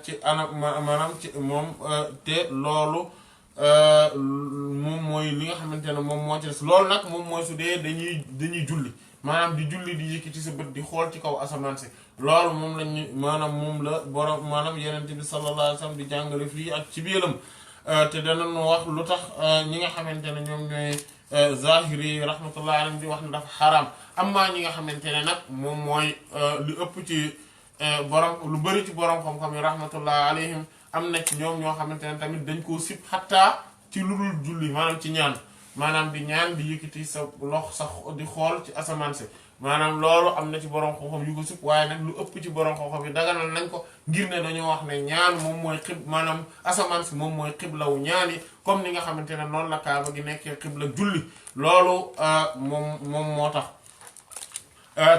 ci anam maanaam ci moom te loolu moom mooy li nga xamante ne moom moo ci des loolu nag moom mooy su dee dañuy julli maanaam di julli di yëkkati sa bët di xool ci kaw asamaan si loolu moom lañu maanaam moom la borom maanaam yenente bi sallallahu alayhi wasallam di jàngale fii ak ci biiram te danañu wax lu tax ñi nga xamante ne ñoom ñooy zahiri rahmatullah alayhim di wax ne dafa xaraam amma ñi nga xamante ne nag moom mooy lu ëpp ci borom lu bari ci borom xam-xam yi rahmatullah alayhim am na ci ñoom ñoo xamante ne tamit dañ koo sib xattaa ci lu dul julli maanaam ci ñaan maanaam di ñaan di yëkkati sa lox sax di xool ci asamaan si maanaam loolu am na ci borom xam-xam yu ko sib waaye nag lu ëpp ci borom xam-xam yi daganal nañ ko ngir ne dañoo wax ne ñaan moom mooy xib maanaam asamaan si moom mooy xiblawu ñaan yi comme ni nga xamante ne noonu la kaaba gi nekkee xibla julli loolu moom moo tax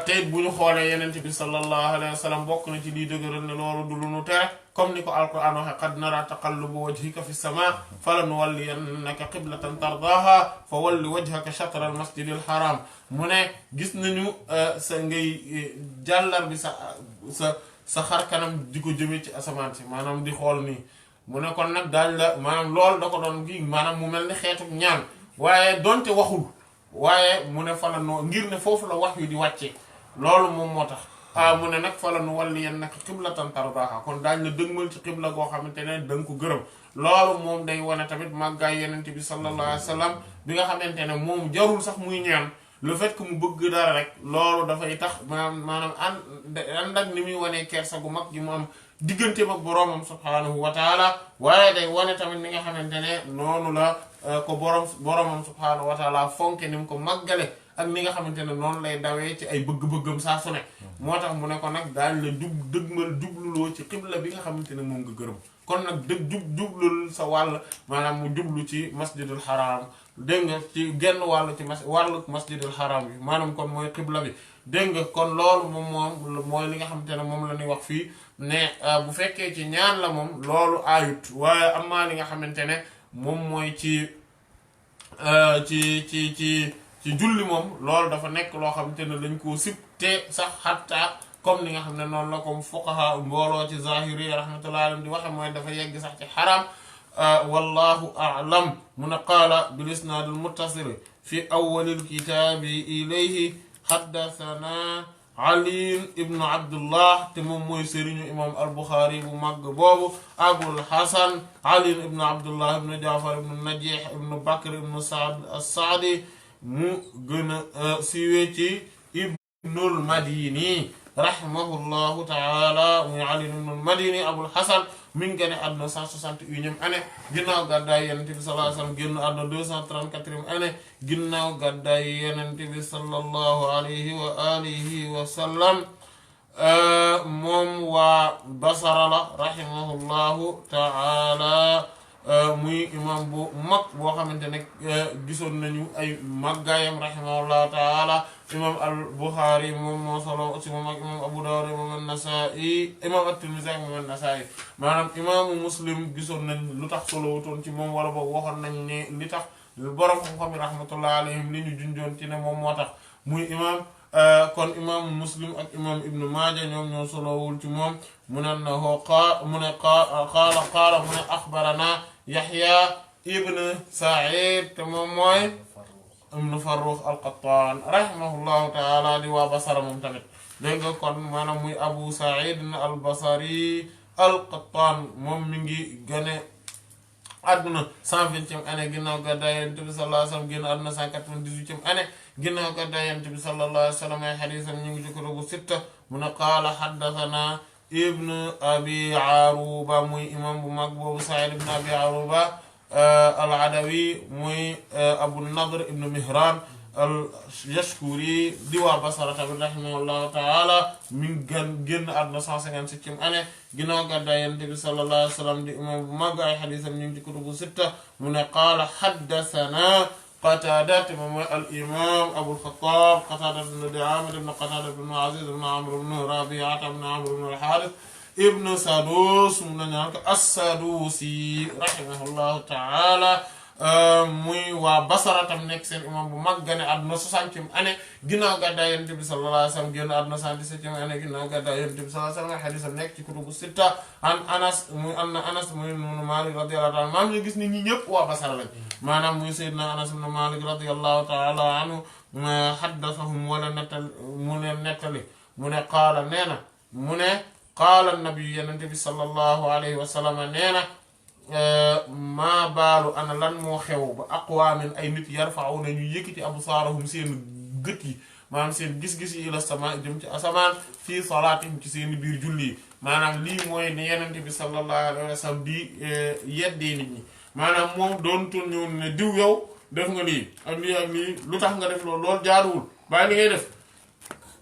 tey bu ñu xoolee yenente bi sallallahu alayhi wa sallam bokk na ci lii dëgëral ne loolu du lu nu tere comme ni ko alquran waxe qad nara taqallubu wajhika fi sama falanuwalliyannaka qiblatan tardaha fa walli wajhaka shatra al masjidil haram mu ne gis nañu sa ngay jàllar bi sa xar kanam di ko jëmee ci asamaan si maanaam di xool nii mu ne kon nag daañ la maanaam loolu da ko doon gi maanaam mu mel ni xeetu ñaan waaye donte waxul waaye mu ne fala noo ngir ne foofu la wax yu di wàccee loolu moom moo tax mu ne nag fala nu walliyannaka qiblatan tardaha kon daañ la dëgmal ci qibla goo xamante ne da nga ko gërëm loolu moom day wane tamit màggaay yenente bi sallallahu alayhi wa sallam bi nga xamante ne moom jarul sax muy ñaan le fait que mu bëgg dara rek loolu dafay tax maanaam ànd ak ni muy wanee kersa gu mag gi mu am digganteem ak boroomam subhaanahu wa taala waaye day wane tamit ni nga xamante ne noonu la ko boroomam subhaanahu wa taala fonke ni mu ko màggale ak ni nga xamante ne noonu lay dawee ci ay bëgg-bëggam saa su ne moo tax mu ne ko nag daañ la dëgmal jubluloo ci xibla bi nga xamante ne moom nga gërëm kon nag jublul sa wàll maanaam mu jublu ci masjidul haram dégg nga ci genn wàll ci wàllu masjidul haram bi maanaam kon mooy xibla bi dégg nga kon loolu moom mooy li nga xamante ne moom la ñuy wax fii ne bu fekkee ci ñaan la moom loolu aayut waaye am maa li nga xamante ne moom mooy ci julli moom loolu dafa nekk loo xamante ne dañ koo sib te sax xatta comme ni nga xam ne noonu la comme fuqaha mbooloo ci zahiri rahmatullahi alayhim di waxe mooy dafa yegg sax ci xaram wallahu a'lam mun qaala bil isnaad al muttasil fi awwalil kitaabi ilayhi haddathana Ali ibn Abdullah te moom mooy sëriñu imam al-Bukhari bu mag boobu Abul Hasan Ali ibn Abdullah ibn Ja'far ibn Najih ibn Bakr ibn Sa'd as-Sa'di mu gën a siiwee ci Ibnul Madini rahimahullahu ta'ala muy Ali ibnul Madini Abul Hasan mi ngi génn àdduna 161e année ginnaaw gàddaay Yonent bi sallallahu alayhi wa sallam génn àdduna 234e année ginnaaw gàddaay Yonent bi sallallahu alayhi wa alihi wa sallam moom waa Basra la rahimahullahu ta'ala muy imam bu mag boo xamante ne gisoon nañu ay màggaayam rahimahullahu ta'ala imam al-Bukhari moom moo solo ci moom ak imam Abu Dawud imam an-Nasa'i imam at-Tirmidhi ak imam an-Nasa'i maanaam imaamu Muslim gisoon nañ lu tax solo wutoon ci moom wala boog waxoon nañ ne li tax borom xam-xam yi rahmatullahi alayhim li ñu junjoon ci ne moom moo tax muy imam kon imam Muslim ak imam Ibn Maaja ñoom ñoo solowul ci moom mu ne qaala mu ne axbarana Yaxya ibn Saïd te moom mooy ibn Farrukh al-Qattan rahimahullahu taala di waa Basra moom tamit dégg nga kon maanaam muy Abu Saïd al-Basri al-Qattan moom mi ngi gane àdduna 120e année ginnaaw gàddaay Yonent bi sallallahu alayhi wa sallam génn àdduna 198e année ginnaaw gàddaay Yonent bi sallallahu alayhi wa sallam ay xadiisam ñu ngi ci kutubu sitta mu ne qaala haddathana ibn abi Aruba muy imam bu mag boobu Sa'id ibn abi Aruba al-Adawi muy Abu Nadr ibn Mihran al-Yashkuri di waa Basra tamit rahimahullahu taala mi ngi génn àdduna 157e année ginnaaw gàddaay Yonent bi sallallahu alayhi wa sallam di imam bu mag ay xadiisam ñu ngi ci kutubu sitta mu ne qaala haddathana Qataada moom mooy al-imaam Abul Xattaab Qataada ibn Di'aamah ibn Qataada ibn Aziz ibn Amr ibn Rabi'a ibn Amr ibn al-Haaris ibn Saduus mu ne ñaan ko as-Saduusi rahimahullahu ta'ala muy waa Basra tam nekk seen imam bu mag gane àdduna 60e année ginnaaw gàddaay Yonent bi sallallahu alayhi wa sallam génn àdduna 117e année ginnaaw gàddaay Yonent bi sallallahu alayhi wa sallam hadiisam nekk ci kutubu sitta an Anas muy Anas muy ibn Maalik radiyallahu ta'ala maam ñu gis ni ñi ñëpp waa Basra lañ maanaam muy Seydina Anas ibn Maalik radiyallahu ta'ala anhu haddathahum wala nettali mu ne qaala nee na mu ne qaala nabi Yonent bi sallallahu alayhi wa sallam nee na maa baalu ana lan moo xew ba aqwaamin ay nit yarfa'una ñu yëkkati absaarahum seen gët yi maanaam seen gis-gis yi ila sama jëm ci asamaan fii salaatihim ci seen biir julli yi maanaam lii mooy ni Yonent bi sallallahu alayhi wa sallam di yeddee nit ñi maanaam moom doon toon ñëw ne diw yow def nga lii ak lii lu tax nga def loolu jaaduwul bàyyi li ngay def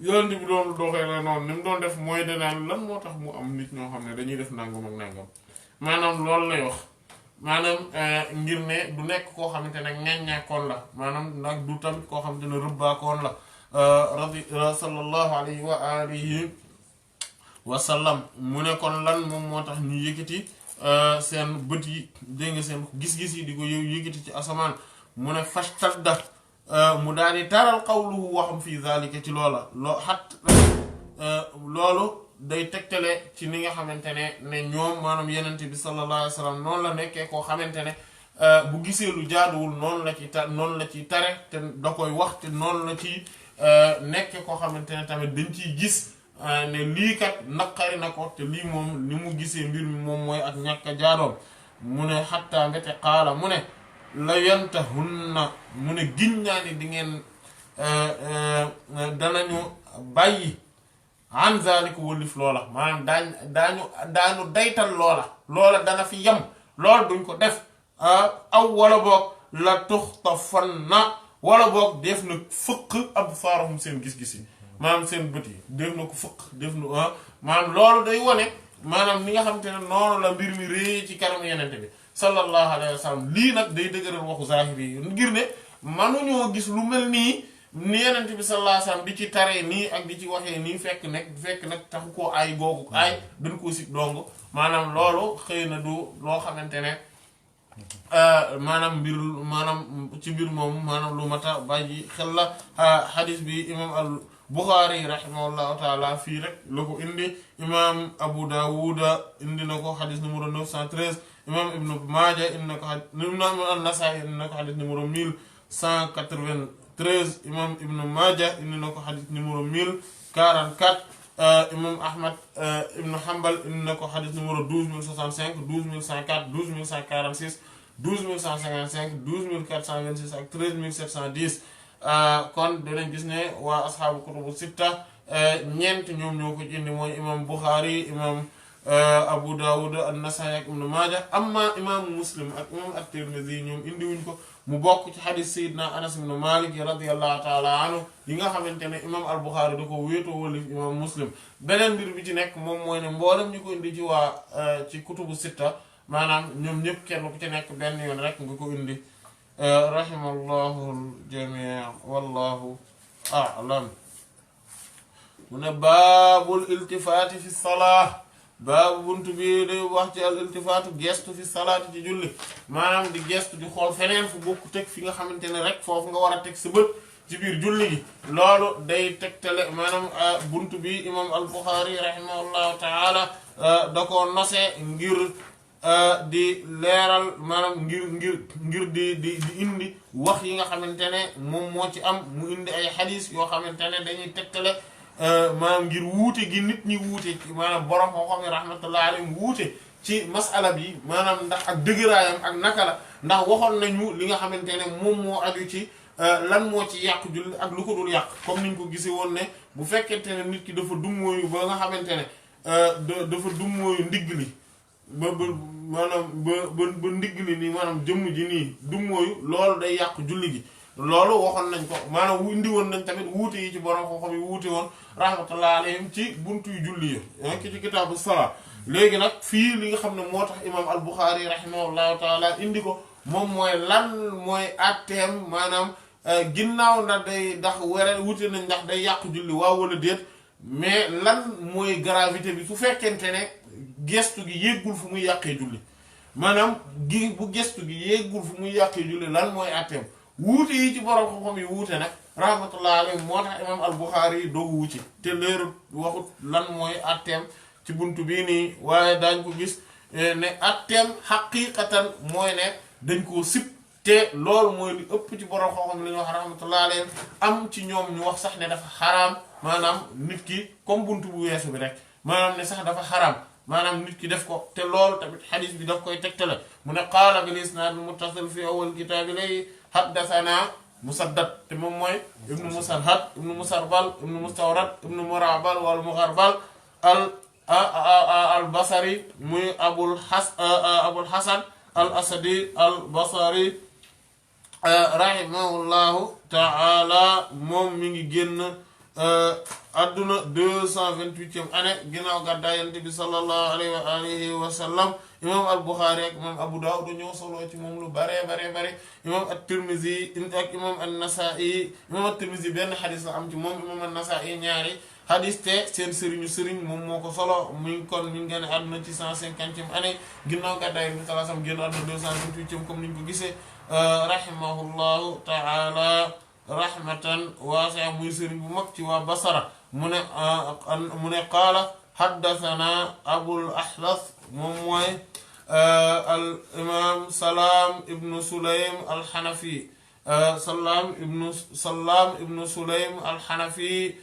Yonent bi doon doxee la noonu ni mu doon def mooy danaan lan moo tax mu am nit ñoo xam ne dañuy def nangam ak nangam maanaam loolu lay wax maanaam ngir ne du nekk koo xamante ne ŋaññaakoon la maanaam nag du tamit koo xamante ne rëbbaakoon la sallallahu alayhi wa alihi wa sallam mu ne kon lan moom moo tax ñu yëkkati seen bët yi dégg nga seen gis-gis yi di ko yow yëkkati ci asamaan mu ne fashtadda mu daal di taral qawluhu waxam fii zalika ci loola loolu day tegtale ci ni nga xamante ne ñoom maanaam Yonent bi sallallahu alayhi wa sallam noonu la nekkee koo xamante ne bu gisee lu jaaduwul noonu la ci tare te da koy wax te noonu la ci nekkee koo xamante ne tamit dañ ciy gis ne lii kat naqari na ko te lii moom ni mu gisee mbir mi moom mooy ak ñàkk a jaadoom mu ne xattaa mbete qaala mu ne la yantahunna mu ne giñ naa ni di ngeen danañu bàyyi an zalika wëllif loola maanaam daañu daytal loola dana fi yem loolu duñ ko def aw wala boog la tuxtafanna wala boog def na fëq absaarahum seen gis-gis yi maanaam seen bët yi def na ko fëq def na maanaam loolu day wone maanaam ni nga xam te ne noonu la mbir mi réy ci kanam Yonent bi sallallahu alayhi wa sallam lii nag day dëgëral waxu zahiri yi ngir ne manuñoo gis lu mel nii ni Yonent bi sallallahu alayhi wa sallam di ci taree nii ak di ci waxee nii fekk nag taxu koo ay googu ay dañ koo sit dong maanaam loolu xëy na du loo xamante ne maanaam ci mbir moom maanaam lu mata bàyyi xel la xadis bi imam al Buxaari rahimahullahu taala fii rek la ko indi imam Abu Dawuda indi na ko xadis numéro 913 imam Ibn Maaja indi na ko imam an-Nasaa'i indi na ko xadis numéro 1193 imam Ibn Maaja indi na ko xadis numéro 1044 imam Ahmad Ibn Hanbal indi na ko xadis numéro 12065 12104 12146 12155 12426 ak 13710 kon dinañ gis ne waa asxaabu kutubu sitta ñeent ñoom ñoo ko indi mooy imam Bukhari imam Abu Dawud an-Nasaa'i ak Ibn Maaja amma imam Muslim ak imam at-Tirmidhi ñoom indiwuñ ko mu bokk ci xadis Seydina Anas ibn Malik radiyallahu taala anhu yi nga xamante ne imam al-Bukhari da ko wéetoo walif imam Muslim beneen mbir bi ci nekk moom mooy ne mboolem ñu ko indi ci waa ci kutubu sitta maanaam ñoom ñëpp kenn ku ci nekk benn yoon rek nga ko indi rahimallahu al-jamii wallahu a'lam mu ne baabul iltifaati fi salaa baabu buntu bi day wax ci al iltifaatu gestu fi salaati ci julli maanaam di gestu di xool feneen fu bokku teg fi nga xamante ne rek foofu nga war a teg sa bët ci biir julli gi loolu day tegtale maanaam buntu bi imam al-Bukhari rahimahullahu taala da ko nose ngir di leeral maanaam ngir di indi wax yi nga xamante ne moom moo ci am mu indi ay xadis yoo xamante ne dañuy tegtale maanaam ngir wuute gi nit ñi wuute maanaam borom xam-xam yi rahmatullahi alayhim wuute ci masala bi maanaam ndax ak dëgëraayam ak naka la ndax waxoon nañu li nga xamante ne moom moo aju ci lan moo ci yàq julli ak lu ko dul yàq comme niñ ko gisee woon ne bu fekkente ne nit ki dafa dummóoyu ba nga xamante ne dafa dummóoyu ndigg li ba maanaam ba ndigg li nii maanaam jëmm ji nii dummóoyu loolu day yàq julli gi loolu waxoon nañ ko maanaam indi woon nañ tamit wuute yi ci borom xam-xam yi wuute woon rahmatullah alayhim ci buntu yu julli yi ki ci kitaabu salaa léegi nag fii li nga xam ne moo tax imam al-Bukhari rahimahullahu taala indi ko moom mooy lan mooy atteem maanaam ginnaaw ndax day ndax were wuute nañ ndax day yàq julli waaw wala déet mais lan mooy gravité bi su fekkente ne gestu gi yéggul fu muy yàqee julli maanaam bu gestu gi yéggul fu muy yàqee julli lan mooy atteem wuute yi ci borom xam-xam yi wuute nag rahmatullah alayhi moo tax imam al-Bukhari yi doogu wucci te leer waxut lan mooy atteem ci buntu bii nii waaye daañ ko gis ne atteem xaqiqatan mooy ne dañ koo sib te loolu mooy li ëpp ci borom xam-xam li ñu wax rahmatullah alayhi am ci ñoom ñu wax sax ne dafa xaraam maanaam nit ki comme buntu bu weesu bi rek maanaam ne sax dafa xaraam maanaam nit ki def ko te loolu tamit xadis bi daf koy tegtale mu ne qaala bil isnaad al muttasil fi awwal kitaabi lay haddathana musaddad te moom mooy ibnu musarhad ibnu musarbal ibnu mustawrad ibnu murabal wal mugharbal al basari muy abul hasan al asadi al basari rahimahullahu taala moom mi ngi génn adduna 228e année ginnaaw gàddaay Yonent bi sallallahu alayhi wa alihi wa sallam imam al-Bukhari ak imam Abu Dawud ñoo solo ci moom lu bare imam at-Tirmidhi ak imam an-Nasa'i imam at-Tirmidhi benn xadis la am ci moom imam an-Nasa'i ñaari xadis te seen sëriñ moom moo ko solo muy kon mi ngi génn àdduna ci 150e année ginnaaw gàddaay Yonent bi sallallahu alayhi wa sallam génn àdduna 228e comme niñ ko gisee rahimahullahu ta'ala rahmatan waasi'a muy sëriñ bu mag ci waa Basra mu ne qaala haddathana Abul Ahwas moom mooy al imam Salaam ibnu Sulaym al-Hanafi Salaam ibnu Sulaym al-Hanafi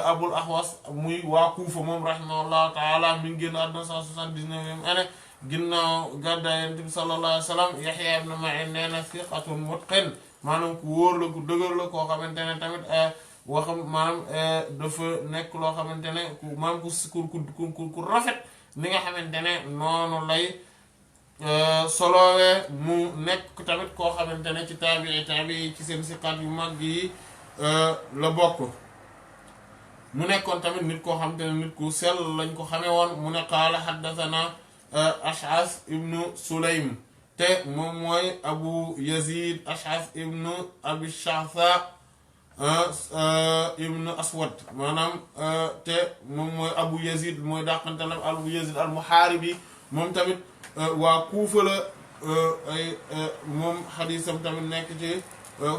Abul Ahwas muy waa Kuufa moom rahimahullahu taala mi ngi génn àdduna 179e année ginnaaw gàddaay Yonent bi sallallahu alayhi wa sallam Yahya ibn Ma'in nee na thiqatun mutqin maanaam ku wóor la ku dëgër la koo xamante ne tamit waxam maanaam dafa nekk loo xamante ne ku maanaam ku rafet ni nga xamante ne noonu lay solowee mu nekk tamit koo xamante ne ci taabii ci seen siqaat yu mag yi la bokk mu nekkoon tamit nit koo xamante ne nit ku sell lañ ko xamee woon mu ne qaala haddathana Ash'as ibnu Sulaym te moom mooy Abu Yazid Ash'as ibnu Abi Sha'tha ibnu Aswad maanaam te moom mooy Abu Yazid mooy dàqantalam Abu Yazid al-Muharibi moom tamit waa Kuufa la moom xadiisam tamit nekk ci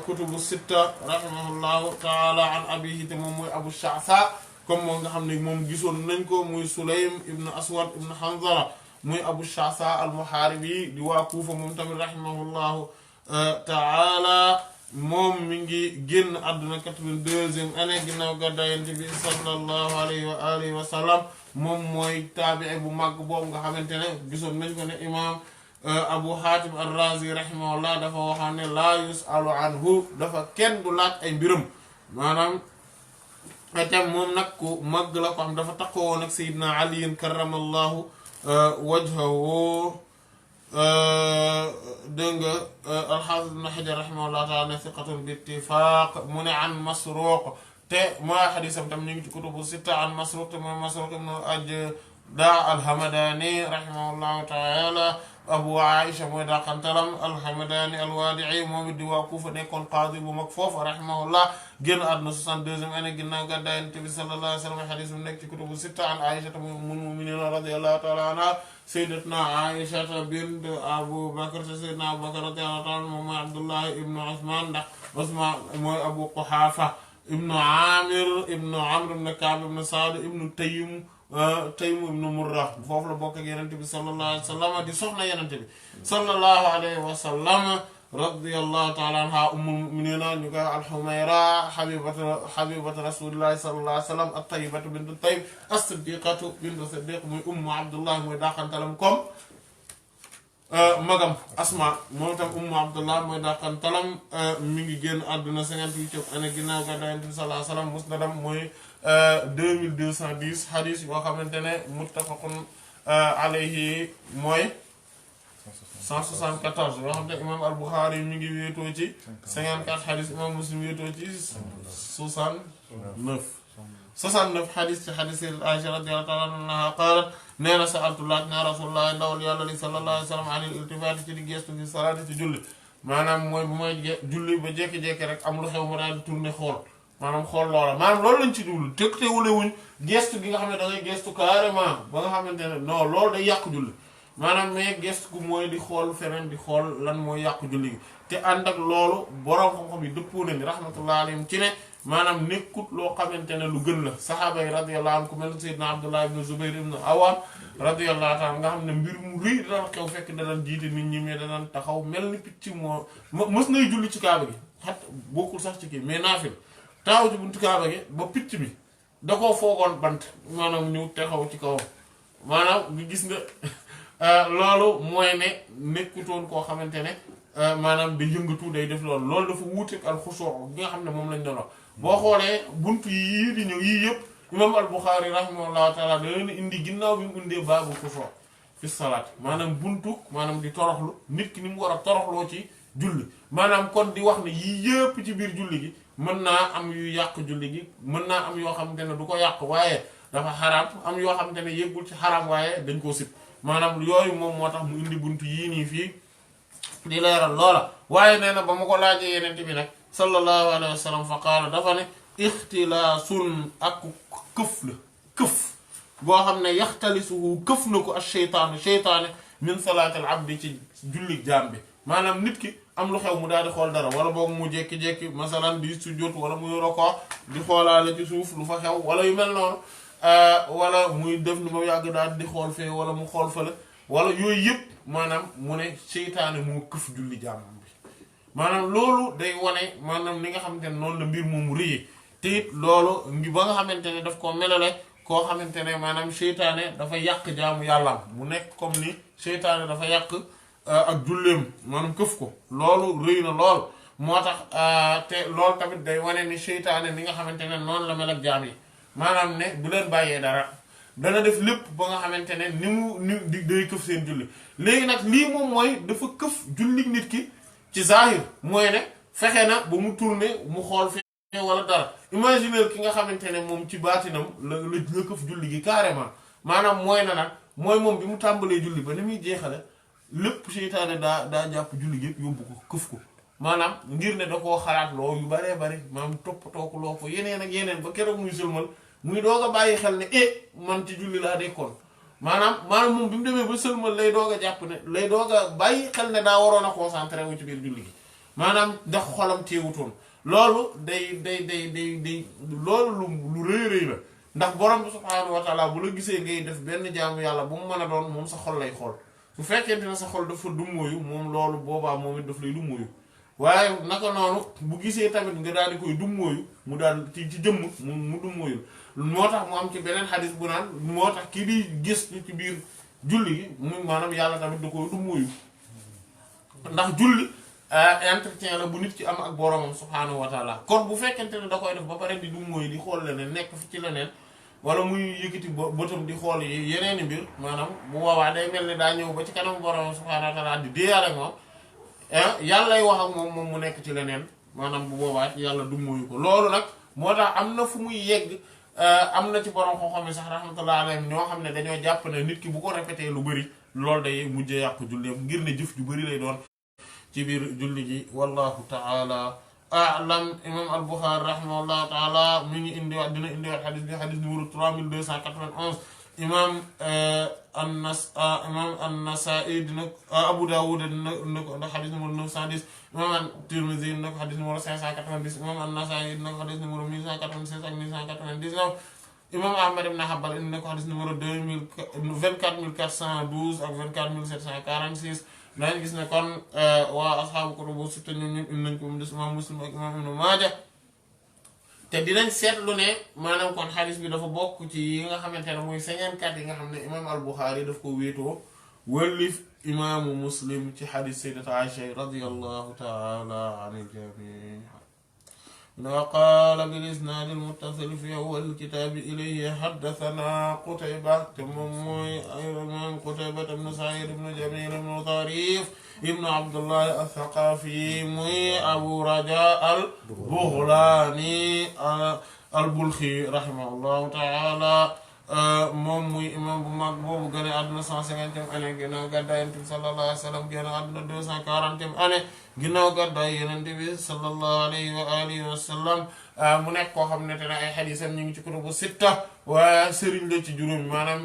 kutubu sitta rahimahullahu taala an abihi te moom mooy Abu Sha'tha comme moom nga xam ne moom gisoon nañ ko muy Sulaym ibnu Aswad ibnu Hanzala muy Abu Sha'tha al-Muharibi di waa Kuufa moom tamit rahimahullahu taala moom mi ngi génn àdduna 82e année ginnaaw gàddaay Yonent bi sallallahu alayhi wa alihi wa sallam moom mooy taabii bu màgg boobu nga xamante ne gisoon nañ ko ne imaam Abu Hatim ar-Razi rahimahullah dafa waxoon ne laa yusalu anhu dafa kenn du laaj ay mbiram maanaam itam moom nag ku màgg la ko xam dafa takkoo woon ak Sayyidina Ali karramallahu wajhahu dégg nga al-Hafiz ibn Hajar rahimahullah taala ne thiqatun bi ittifaq mu ne an Masruq te mooy xadisam tam ñu ngi ci kutubu sitta an Masruq te mooy Masruq ibn daa alhamadani rahimahullahu taala abu aisha mooy daqantalam alhamadani alwaadii moom it di waa Kuufa nekkoon qaadi bu mag foofu rahimahullah génn àdduna 62e année ginnaaw gàddaay Yonent bi sallallahu alayhi wa sallam xadis bi nekk ci kutubu sitta an aisha ummul mu'minin radiyallahu taala anha sayyidatuna aisha bint abu bakr sayyidina abu bakr radiyallahu taala moom mooy abdullah ibnu usman ndax usman mooy abu quhaafa ibnu amir ibnu amr ibnu kaab ibnu saad ibnu taym ibnu murra foofu la bokk ak Yonent bi sallallahu alayhi wa sallam di soxna Yonent bi sallallahu alayhi wa sallam radiyallahu taala anha ummul mu'minina ñu koy al-Humayra habibatu rasulillahi sallallahu alayhi wa sallam at-tayyibatu bintu tayyib as-siddiqatu bintu siddiq muy ummu abdullah muy daaxantalam comme magam asma moom tam ummu abdullah mooy daaxantalam mi ngi génn àdduna 58 année ginnaaw gàddaay Yonent bi sallallahu alayhi wa sallam musnadam mooy 2210 hadis yoo xamante ne muttafaqun alayhi mooy 174 yoo xam ne imam al-Bukhari mi ngi wéetoo ci 54 hadis imam Muslim wéetoo ci 69 hadis ci hadis Aisha radiyallahu ta'ala anha qaalat nee na sa'altu laaj naa rasulullah ndawal yàlla li sallallahu alayhi wa sallam anil iltifaati ci di gestu fi salaati ci julli maanaam mooy bu may julli ba jékki-jékki rek am lu xew ma daal di tourner xool maanaam xool loola maanaam loolu lañ ci duglu te wulewuñ gestu gi nga xam ne da ngay gestu carrément ba nga xamante ne non loolu day yàqu julli maanaam mais gestu gu mooy di xool feneen di xool lan mooy yàqu julli gi te ànd ak loolu borom xam-xam yi dëppoo nañu rahmatullahi alayhim ci ne maanaam nekkut loo xamante ne lu gën la saxaaba yi radiyallahu anhu ku mel ne Seydina Abdullah ibn Zubayr ibn Awwam radiyallahu ta'ala nga xam ne mbir mu rëy daan xew fekk daan jiite nit ñi mais daan taxaw mel ni picc moo mës nay julli ci kaaba gi xat bokkul sax ci kii mais naafil taaw ci buntu kaaba gi ba picc bi da koo foogoon bant maanaam ñu taxaw ci kawam maanaam nga gis nga loolu mooy ne nekkutoon koo xamante ne maanaam da yëngatu day def loolu dafa wuuteeg al-xusuu gi nga xam ne moom lañ doon wax boo xoolee buntu yii di ñëw yii yëpp imam al-Bukhari rahimahullahu taala da leen indi ginnaaw bi mu indee baabu xusuu fi salaat maanaam buntu maanaam di toroxlu nit ki ni mu war a toroxloo ci julli maanaam kon di wax ne yii yëpp ci biir julli gi mën naa am yu yàq julli gi mën naa am yoo xamante ne du ko yàq waaye dafa xaraam am yoo xamante ne yëggul ci xaraam waaye dañ koo sib maanaam yooyu moom moo tax mu indi buntu yii nii fii di leeral loola waaye nee na ba ma ko laajee Yonent bi nag sallallahu alayhi wa sallam fa qaala dafa ne ixtilaasun ak këf la këf boo xam ne yaxtalisuhu këf na ko ak seytaane min salaatil abdi ci julli jaam bi maanaam nit ki am lu xew mu daal di xool dara wala boog mu jékki-jékki masalan di sujjóot wala muy roko di xoolaale ci suuf lu fa xew wala yu mel noonu wala muy def lu ma yàgg daal di xool fee wala mu xool fële wala yooyu yëpp maanaam mu ne seytaane moo këf julli jaamam bi maanaam loolu day wane maanaam li nga xamante ne noonu la mbir moomu rëyee te it loolu ngi ba nga xamante ne daf koo melale koo xamante ne maanaam seytaane dafa yàq jaamu yàllaam mu nekk comme ni seytaane dafa yàq ak julleem maanaam këf ko loolu rëy na lool moo tax te loolu tamit day wane ni seytaane ni nga xamante ne noonu la mel ak jaam yi maanaam ne du leen bàyyee dara dana def lépp ba nga xamante ne ni day këf seen julli léegi nag lii moom mooy dafa këf julli nit ki ci zahir mooy ne fexe na ba mu tourné mu xool fi wala dara imaginer ki nga xamante ne moom ci baatinam la këf julli gi carrément maanaam mooy na nag mooy moom bi mu tàmbalee julli ba ni muy jeexale lépp seytaane daa jàpp julli gi yëpp yóbbu ko këf ko maanaam ngir ne da koo xalaat loo yu baree bari maanaam toppatoo ko loo ko yeneen ak yeneen ba keroog muy sëlmal muy doog a bàyyi xel ne man ci julli laa dekkoon maanaam moom bi mu demee ba sëlmal lay doog a jàpp ne lay doog a bàyyi xel ne daa waroon a concentré wu ci biir julli gi maanaam ndax xolam teewutoon loolu day loolu lu rëy la ndax borom bi subhaanahu wa taala bu la gisee ngay def benn jaamu yàlla bu mu mën a doon moom sa xol lay xool su fekkente ne sa xol dafa dummóoyu moom loolu boobaa moom it daf lay dummóoyu waaye naka noonu bu gisee tamit nga daal di koy dummóoyu mu daal ci jëmm mu dummóoyu moo tax mu am ci beneen xadis bu naan moo tax kii di gis ci biir julli gi mu maanaam yàlla tamit da koy dummóoyu ndax julli entretien la bu nit ki am ak boromam subhaanahu wa taala kon bu fekkente ne da koy def ba pare di dummóoyu di xool leneen nekk fi ci leneen wala muy yëkkati bëtam di xool yeneeni mbir maanaam bu boobaa day mel ni daa ñëw ba ci kanam boromam subhaanahu wa taala di déeyal ak moom yàllay wax ak moom mu nekk ci leneen maanaam bu boobaa yàlla dummóoyu ko loolu nag moo tax am na fu muy yegg am na ci borom xam-xam yi sax rahmatullahi alayhim ñoo xam ne dañoo jàpp ne nit ki bu ko répété lu bëri loolu day mujjee yàqu julleem ngir ne jëf ju bëri lay doon ci biir julli ji wallahu taala a'lam. imam al-Bukhari rahimahullahu taala mi ngi indiwaat dina indiwaat xadis bi xadis numéro 3291 imam an-Nasa'i dina Abu Dawud dina ko ndax xadis numéro 910 imam at-Tirmidhi dina ko xadis numéro 590 imam an-Nasa'i dina ko xadis numéro 1196 ak 1199 imam Ahmad ibn Hanbal dina ko xadis numéro 24412 ak 24746 dañu gis ne kon waa asxaabu kutubu sitta ñoom ñëpp indi nañ ko mu des imam Muslim ak imam Ibn Maaja te dinañ seetlu ne maanaam kon xadis bi dafa bokk ci yi nga xamante ne muy 54 yi nga xam ne imam al-Bukhari daf ko wéetoo wëllif imaamu Muslim ci xadis sayyidati Aïcha radiyallahu taala anil jamii وقال بالإسناد المتصل في أول الكتاب إليه حدثنا قتيبة تممي من قتيبة بن سعيد بن جميل بن طريف ابن عبد الله الثقفي مي أبو رجاء البغلاني البلخي رحمه الله تعالى moom muy imam bu mag boobu gën a àdduna 150e année ginnaaw gàddaay Yonent bi sallallahu alayhi wa sallam gën a àdduna 240e année ginnaaw gàddaay Yonent bi sallallahu alayhi wa alihi wa sallam mu nekk koo xam ne te ne ay xadiisam ñu ngi ci kutubu sitta waaye sëriñ la ci juróomi maanaam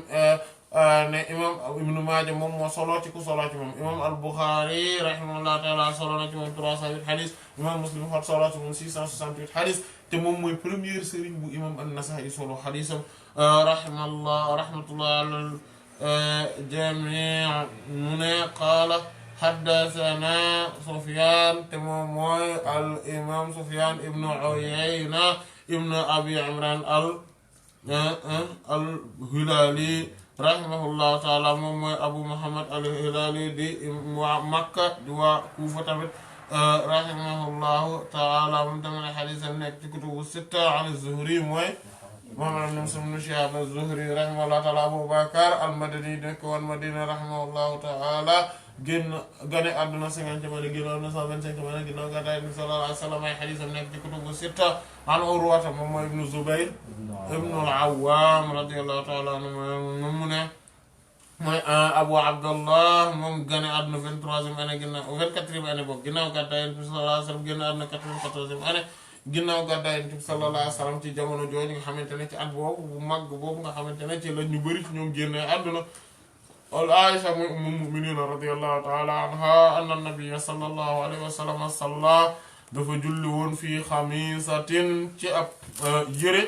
ne imam Ibnu Maaja moom moo solo ci ku solo ci moom imam al-Bukhari rahimahullahu taala solo na ci moom 308 xadis imam Muslim xot solo ci moom 668 xadis te moom mooy première sëriñ bu imam an-Nasaa'i solo xadisam rahmatullah alal jamii mu ne qaala haddathana Sufyaan te moom mooy al imam Sufyaan ibnu Uyayna ibnu Abi Imran al Hilaali rahimahullahu taala moom mooy Abu Muhammad al Hilaali di waa Makka di waa Kuufa tamit rahimahullahu taala moom tamit xadiisam nekk ci kutubu sitta an az-Zuhri mooy Muhammad ibn Muslim ibn Shihab az-Zuhri rahimahullahu taala Abu Bakr al-Madani nekk woon Madina rahimahullahu taala génn gane àdduna 50 génn àdduna 125 ginnaaw gàddaay Yonent bi sallallahu alayhi wa sallam ay xadiisam nekk ci kutubu sitta an Urwata moom mooy ibnu Zubayr ibnu al-Awwam radiyallahu taala anhu moom mu ne mooy Abu Abdallah moom gane àdduna 23e année ginnaaw 24e année boobu ginnaaw gàddaay Yonent bi sallallahu alayhi wa sallam génn àdduna 94e année ginnaaw gàddaay Yonent bi sallallahu alayhi wa sallam ci jamono jooju nga xamante ne ci at boobu bu mag boobu nga xamante ne ci la ñu bëri ci ñoom génnee àdduna wal Aïcha mooy ummul mu'minin radiyallahu ta'ala anha anna nabiyya sallallahu alayhi wa sallam salla dafa julli woon fii xamisatin ci ab yëre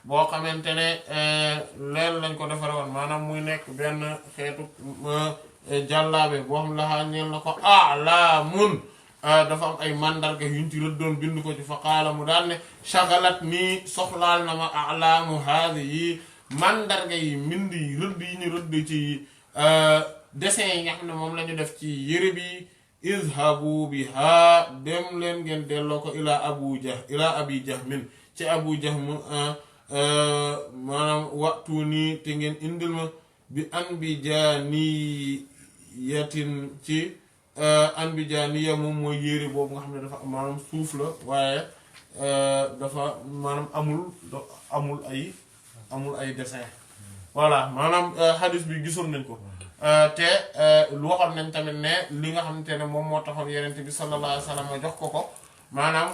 boo xamante ne leen lañ ko defare woon maanaam muy nekk benn xeetu jàllaabe boo xam la ñeel na ko a'lamun dafa am ay mandarga yuñ ci rëddoon bind ko ci fa qaala mu daal ne shagalat nii soxlaal na ma a'lamu haadihi mandarga yi mbind yi rëdd yi ñu rëdd ci dessin yi nga xam ne moom la ñu def ci yëre bi izhabu biha dem leen ngeen delloo ko ila abi jahmin ci abu jahm maanaam waxtu nii te ngeen indil ma bi anbijaaniyatin ci anbijaaniya moom mooy yére boobu nga xam ne dafa maanaam suuf la waaye dafa maanaam amul ay dessin voilà maanaam xadis bi gisoon nañ ko te lu waxoon nañ tamit ne li nga xamante ne moom moo taxoon Yonent bi sallallahu alayhi wa sallam jox ko maanaam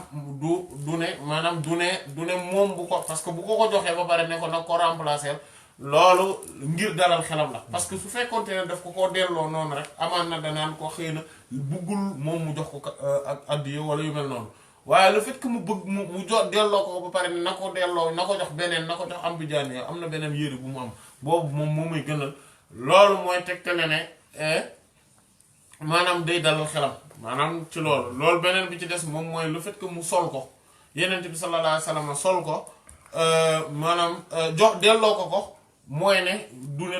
du ne moom bu ko parce que bu ko joxee ba pare ne ko nag ko remplacer loolu ngir dalal xelam la parce que su fekkoonte ne daf ko koo delloo noonu rek amaan na danaan ko xëy na buggul moom mu jox ko ak addiya wala yu mel noonu waaye le fait que mu bëgg mu delloo ko ba pare ne na ko delloo na ko jox beneen na ko jox ambijaani am na beneen yére bu mu am boobu moom moo muy gënal loolu mooy tegtale ne maanaam day dalal xelam maanaam ci loolu beneen bi ci des moom mooy le fait que mu sol ko Yonent bi sallallahu alayhi wa sallam sol ko maanaam jox delloo ko mooy ne du ne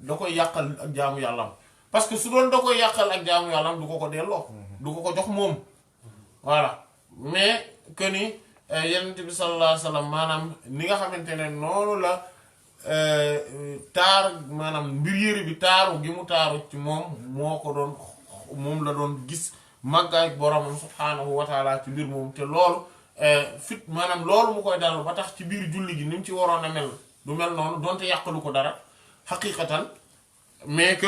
da koy yàqal ak jaamu yàllam parce que su doon da koy yàqal ak jaamu yàllam du ko delloo du ko jox moom voilà mais que ni Yonent bi sallallahu alayhi wa sallam maanaam ni nga xamante ne noonu la taar maanaam mbir yëre bi taaru gi mu taaru ci moom moom la doon gis màggaay boromam subhaanahu wa taala ci mbir moom te loolu fit maanaam loolu mu koy dalal ba tax ci biir julli gi ni mu ci waroon a mel du mel noonu donte yàqalu ko dara xaqiqatan mais que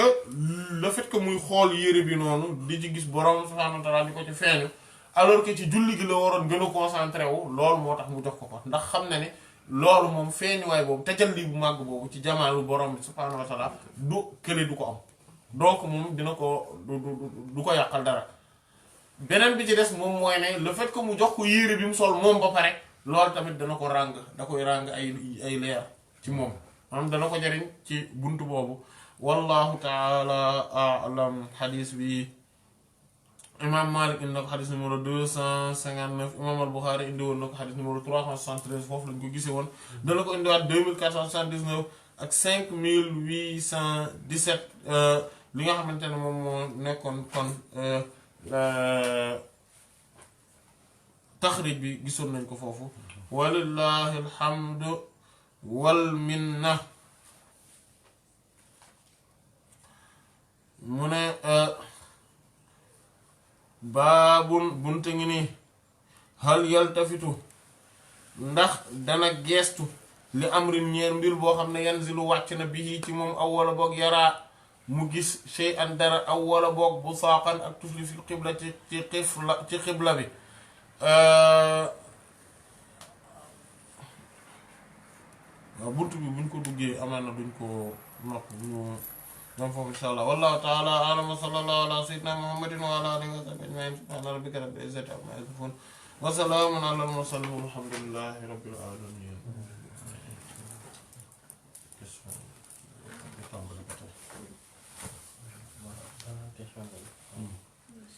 le fait que muy xool yére bi noonu di ci gis borom subhaanahu wa ta'aala di ko ci feeñu alors que ci julli gi la waroon gën a concentré wu loolu moo tax mu jox ko ndax xam na ne loolu moom feeñuwaay boobu tajalli bu màgg boobu ci jamaalu borom bi subhaanahu wa ta'aala du kële du ko am donc moom dina ko du ko yàqal dara. beneen bi ci des moom mooy ne le fait que mu jox ko yére bi mu sol moom ba pare loolu tamit dana ko ràng da koy ràng ay leer ci moom maanaam dana ko jariñ ci buntu boobu wallahu taala alam. xadis bi imam Malik indi na ko xadis numéro 259 imam al Bukhari indi woon na ko xadis numéro 373 foofu lañ ko gisee woon dana ko indiwaat 2479 ak 5817 li nga xamante ne moom moo nekkoon kon taxrij bi gisoon nañ ko foofu walillahi alhamdu wal minna. mu ne baabun bunte ngi nii hal yaltafitu ndax dana geestu li amrin ñeer mbir boo xam ne yanzilu wàcc na bihi ci moom aw wala boog yaraa mu gis shay'an dara aw wala boog bu saaqan ak tufli fil xibla ci xibla bi waaw buntu bi buñ ko duggee amaan na duñ ko nopp ñu ñoom foofu insha allah wallahu taala a'lam wa sallallahu ala sayyidina muhammadin wa ala alihi wa sahbihi ajma'in subhana rabbika rabbil izzati amma yasifun wa salamun ala al mursalin walhamdulillahi rabbil alamin.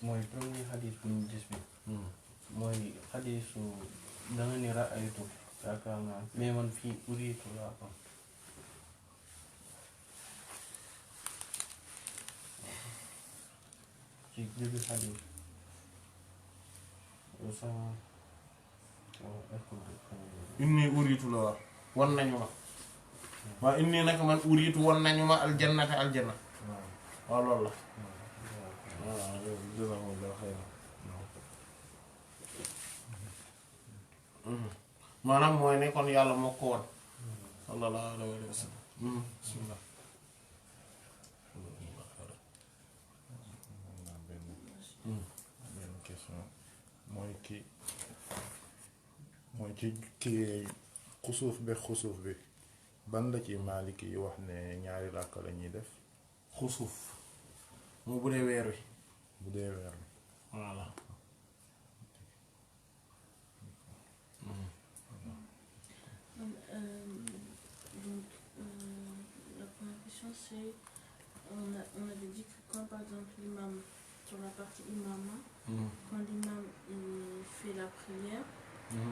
mooy premier xadis bu ñu gis bi mooy xadisu danga ni ra'aytu yaakaar naa mais man fii uriitu laa am ci début xadis inni uriitu la wax wan nañu ma waaw inni nag man uriitu wan nañu ma aljannata aljanna waaw loolu la maanaam mooy ne kon yàlla moo ko won sallallahu alayhi wa sallam. bismillah. benn question mooy ci xusuuf bi ban la ci Maliki yi wax ne ñaari ràkk la ñuy def xusuuf moo bu dee weer wi bu dee weer wi voilà. La première question c'est on avait dit que quand par exemple l'imam sur la partie imama quand l'imam il fait la prière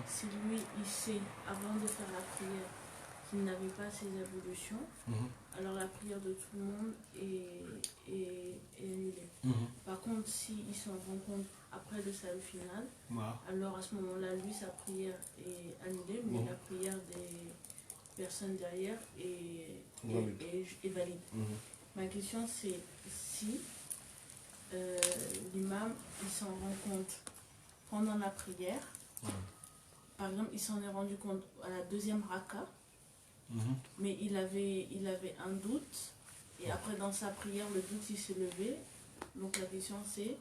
si lui il sait avant de faire la prière qu'il n'avait pas ses ablutions alors la prière de tout le monde est annulée. Par contre s'il s'en rend compte après le salut final alors à ce moment-là lui sa prière est annulée mais la prière des personnes derrière est valide. Ma question c'est si l'imam il s'en rend compte pendant la prière par exemple il s'en est rendu compte à la deuxième raka mais il avait un doute et après dans sa prière le doute il s'est levé donc la question c'est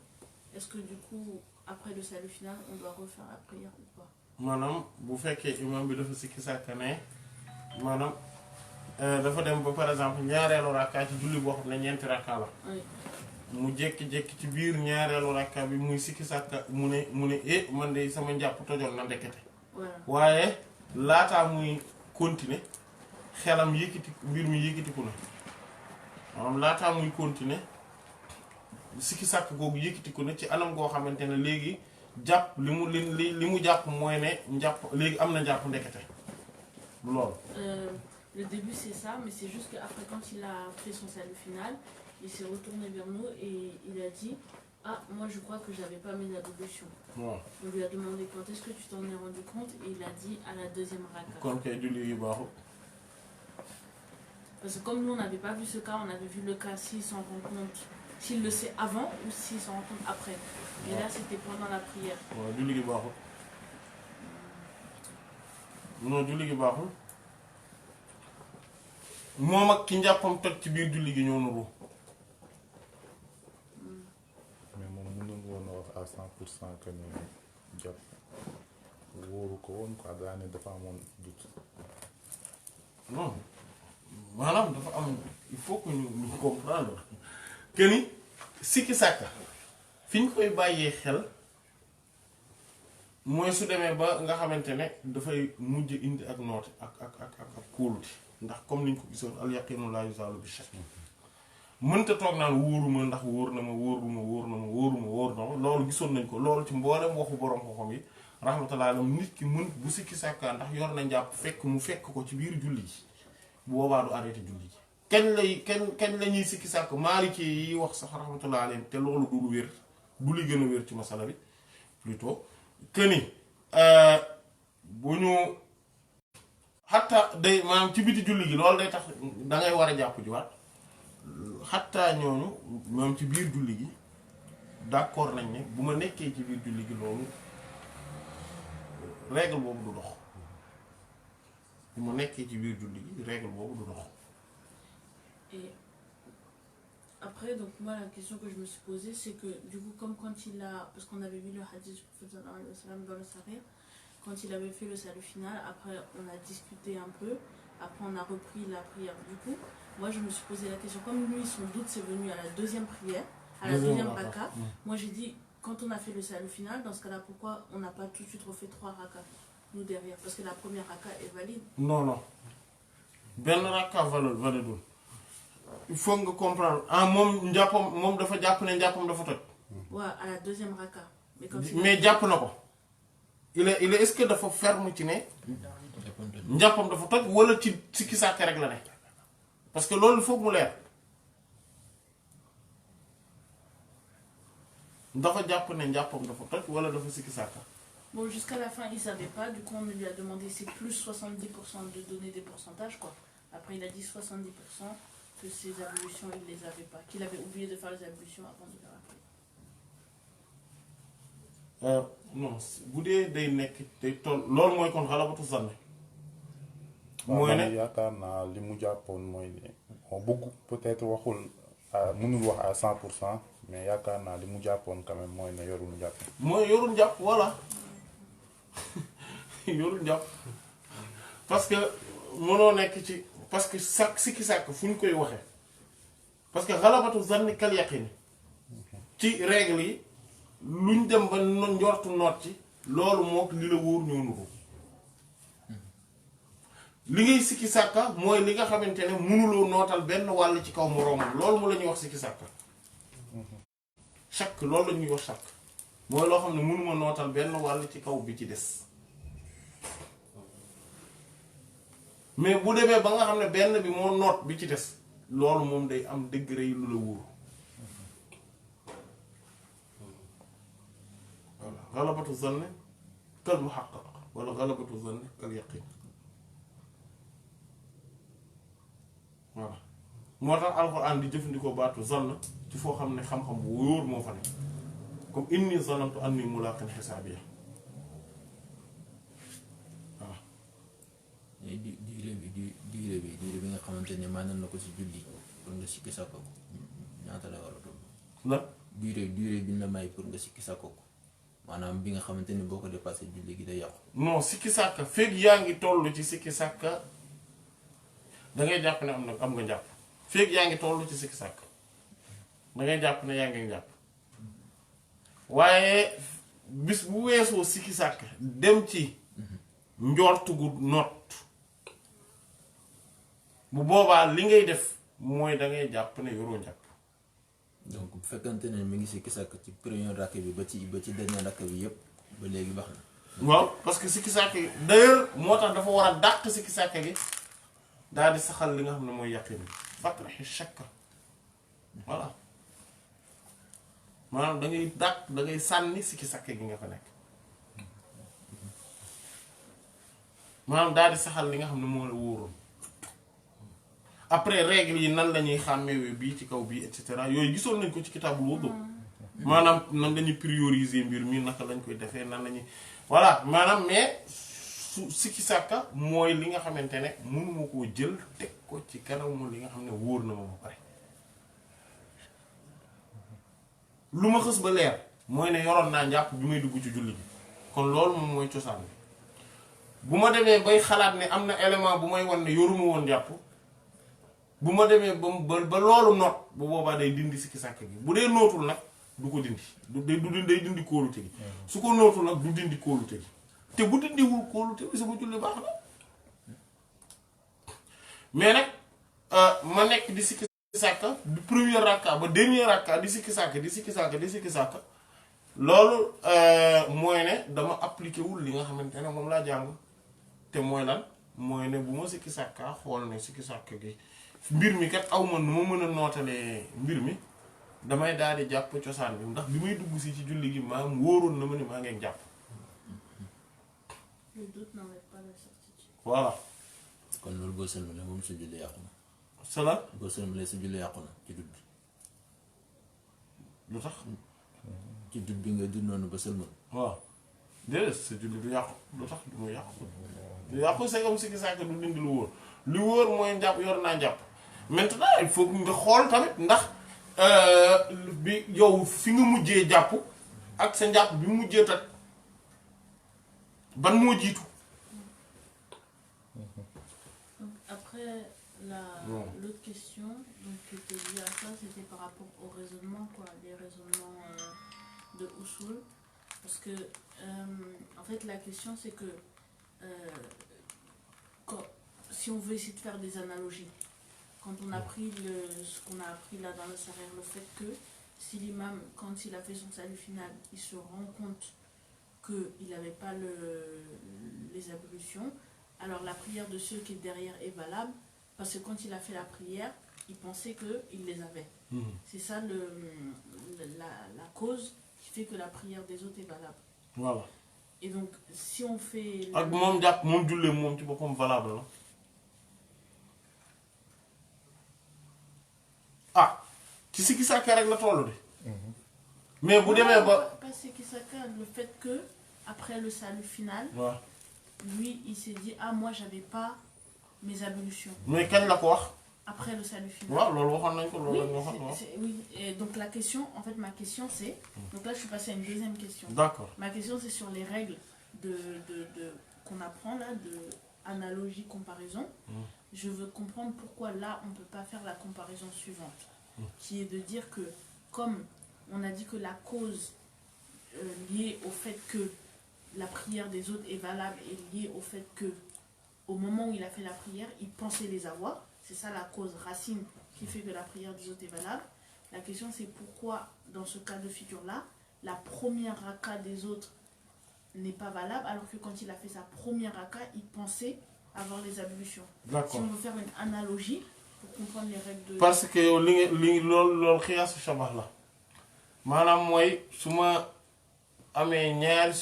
est-ce que du coup après le salut final on doit refaire la prière ou pas. maanaam bu fekkee imam bi dafa sikki sàkk ne maanaam dafa dem ba par exemple ñaareelu rakka ci julli boo xam ne ñeenti rakka la mu jékki-jékki ci biir ñaareelu rakka bi muy sikki sàkk mu ne man de sama njàpp tojoon na ndekete waaye laataa muy continuer xelam yëkkati mbir mi yëkkatiku na maanaam laataa muy continuer sikki sàkk googu yëkkatiku na ci anam goo xamante ne léegi jàpp li mu jàpp mooy ne njàpp léegi am na njàpp ndekete loolu. Le début c'est ça mais c'est juste qu'après quand il a fait son salut final il s'est retourné vers nous et il a dit ah moi je crois que j'avais pas mes ablutions. On lui a demandé quand est-ce que tu t'en es rendu compte et il a dit à la deuxième raka. kon kay julli yu baaxul. Parce que comme nous on n'avait pas vu ce cas on avait vu le cas s'il s'en rend compte s'il le sait avant ou s'il s'en rend compte après mais là c'était pendant la prière. waaw julli yu baaxul. non julli gi baaxul moom ak ki njàppam toj ci biir julli gi ñoo nuru. mais moom mënul woon a wax à 100% que ni jàpp wóoru ko woon quoi daane dafa amoon doute. non maanaam dafa am il faut que ñu comprendre que ni sikki sàkka fi ñu koy bàyyee xel mooy su demee ba nga xamante ne dafay mujj indi ak noote ak kóolute ndax comme niñ ko gisoon al yaqinu la yuzalu bi shakk mënta toog naan wóoruma ndax wóor na ma loolu gisoon nañ ko loolu ci mboolem waxu borom xam-xam yi rahmatullah alayhi nit ki mën bu sikki sàkka ndax yor na njàpp fekk mu fekk ko ci biir julli ji bu boobaa du arrêté julli ji kañ la ñuy sikki sàkk maaliki yi wax sax rahmatullah alayhi te loolu du lu wér du li gën a wér ci masala bi plutôt que ni bu ñu xatta day maanaam ci biti julli gi loolu day tax dangay war a jàpp ji waat xatta ñooñu moom ci biir julli gi d'accord nañ ne bu ma nekkee ci biir julli gi loolu règle boobu du dox bu ma nekkee ci biir julli gi règle boobu du dox. Et après, donc moi, la question que je me suis posée, c'est que du coup, comme quand il a, parce qu'on avait vu le hadith du prophète sallallahu alayhi wa sallam dans le Sahih, quand il avait fait le salut final, après on a discuté un peu, après on a repris la prière. Du coup, moi je me suis posé la question, comme lui, son doute c'est venu à la deuxième prière, à la deuxième raka, moi j'ai dit, quand on a fait le salut final, dans ce cas-là, pourquoi on n'a pas tout de suite refait 3 rakas, nous derrière, parce que la première raka est valide. Non. Ben raka valide. Il faut nga comprendre moom njàppam moom dafa jàpp ne njàppam dafa toj. Ouais, à la deuxième raka. mais jàpp na ko. il est est-ce que dafa ferme ci ne. njàppam dafa toj wala ci sikki sàkk rek la ne. parce que loolu foog mu leer. dafa jàpp ne njàppam dafa toj wala dafa sikki sàkk. Bon, jusqu'à la fin, il savait pas. Du coup, on lui a demandé c'est plus 70% de donner des pourcentages, quoi. Après, il a dit 70%. Que ces ablutions, il les avait pas, qu'il avait oublié de faire les ablutions avant de faire la prière. Non bu dee day nekk day toll loolu mooy kon xalabatu zanni. mooy ne yaakaar naa li mu jàppoon mooy ne moo bëgg peut-être waxul mënul wax à 100% mais yaakaar naa li mu jàppoon quand même mooy ne yorul njàpp. mooy yorul njàpp voilà yorul njàpp parce que mënoo nekk ci. parce que sikki sàkk fu ñu koy waxee parce que xalabatu zanni kal yaqin ci règle yi luñ dem ba njortu noot ci loolu mook li la wóor ñoo nuru li ngay sikki sàkka mooy li nga xamante ne mënuloo nootal benn wàll ci kaw moroomam loolu mu la ñuy wax sikki sàkka chaque loolu la ñuy wax chaque mooy loo xam ne mënuma nootal benn wàll ci kaw bi ci des mais bu demee ba nga xam ne benn bi moo noot bi ci des loolu moom day am degré yi lu la wóor voilà galabatu zanni kal muhaqqaq wala galabatu zanni kal yaqin voilà moo tax alxuraan di jëfandikoo baatu zann ci foo xam ne xam-xam bu wóor moo fa ne comme inni zanantu anni mulaqin hisaabiya diire bi nga xamante ne maanaam na ko si julli pour nga sikki sa kooku ñaata la war a doon. la diire bi ñu la may pour nga sikki sa kooku maanaam bi nga xamante ne boo ko dépassé julli gi day yàqu. non sikki sàkka fekk yaa ngi toll ci sikki sàkka dangay jàpp ne am nga njàpp fekk yaa ngi toll ci sikki sàkka dangay jàpp ne yaa ngi njàpp waaye bis bu weesoo sikki sàkka dem ci njortu gu not bu boobaa li ngay def mooy dangay jàpp ne yoroo njàpp. donc bu fekkante ne mi ngi sikki sàkk ci premier rakk bi ba ci dernier rakk bi yépp ba léegi baax na. waaw parce que sikki sàkk gi d'ailleurs moo tax dafa war a dàq sikki sàkk gi daal di saxal li nga xam ne mooy yaqin bi fatrahi shakka voilà maanaam dangay dàq dangay sànni sikki sàkk gi nga fa nekk maanaam daal di saxal li nga xam ne moo la wóoroon après règle yi nan lañuy xàmmee bii ci kaw bii et cetera yooyu gisoon nañ ko ci kitaabul wudu maanaam nan lañuy prioriser mbir mi naka lañ koy defee nan lañuy voilà maanaam mais su sikki sàkka mooy li nga xamante ne mënuma koo jël teg ko ci kanamu li nga xam ne wóor na ma ba pare lu ma xës ba leer mooy ne yoroon naa njàpp bi may dugg ci julli gi kon loolu moom mooy cosaan bi bu ma demee bay xalaat ne am na élément bu may wan ne yoruma woon njàpp bu ma demee ba loolu noot bu boobaa day dindi sikki sàkk gi bu dee nootul nag du ko dindi day dindi kóolute gi su ko nootul nag du dindi kóolute gi te bu dindiwul kóolute bi sama julli baax na mais nag ma nekk di sikki sàkk du premier rakka ba dernier rakka di sikki sàkk loolu mooy ne dama appliqué wul li nga xamante ne moom laa jàng te mooy lan mooy ne bu ma sikki sàkka xool ne sikki sàkk gi mbir mi kat aw ma nu ma mën a nootalee mbir mi damay daal di jàpp cosaan bi ndax bi may dugg si ci julli gi maam wóoroon na ma ni maa ngi jàpp. Le doute n'enlève pas la certitude. Voilà. kon loolu boo sëlmalee moom sa julli yàqu na. Salaam. boo sëlmalee sa julli yàqu na ci dut bi. lu tax. ci dut bi nga dut noonu ba sëlmal. waaw déedéet sa julli du yàqu lu tax du mu yàqu. du yàqu c'est comme sikki sàkk du dindi lu wóor lu wóor mooy njàpp yor naa njàpp maintenant il faut nga xool tamit ndax bi yow fi nga mujjee jàpp ak sa njàpp bi mujjee tat ban moo jiitu. Donc après, l'autre question donc, qui était liée à ça, c'était par rapport au raisonnement, quoi, les raisonnements de Usul. Parce que, en fait, la question c'est que si on veut essayer de faire des analogies, quand on a pris ce qu'on a appris là dans le Sahih, le fait que si l'imam, quand il a fait son salut final, il se rend compte qu'il n'avait pas les ablutions, alors la prière de ceux qui est derrière est valable, parce que quand il a fait la prière, il pensait qu'il les avait. C'est ça la cause qui fait que la prière des autres est valable. Voilà. Et donc, si on fait... ak moom jàpp moom jullee moom ci boppam valable la. ah ci sikki sàkka rek la tollu de. mais bu demee ba. Pas sikki sàkka, le fait que après le salut final, waaw. lui il s'est dit ah moi j'avais pas mes ablutions. mais kañ la ko wax. Après le salut final. waaw loolu waxoon nañ ko loolu Oui, lañ waxoon waaw. oui. Et donc la question, en fait ma question c'est, donc là je suis passée à une deuxième question. D'accord. Ma question c'est sur les règles qu'on apprend là, de analogie, comparaison. Je veux comprendre pourquoi là on ne peut pas faire la comparaison suivante, qui est de dire que comme on a dit que la cause liée au fait que la prière des autres est valable est liée au fait que au moment où il a fait la prière, il pensait les avoir. C'est ça la cause racine qui fait que la prière des autres est valable. La question c'est pourquoi dans ce cas de figure-là, la première raka des autres n'est pas valable alors que quand il a fait sa première raka, il pensait avoir les ablutions. D'accord. Si on veut faire une analogie pour comprendre les règles de... parce que yow loolu xiyaasu shabax la maanaam mooy su ma amee ñaari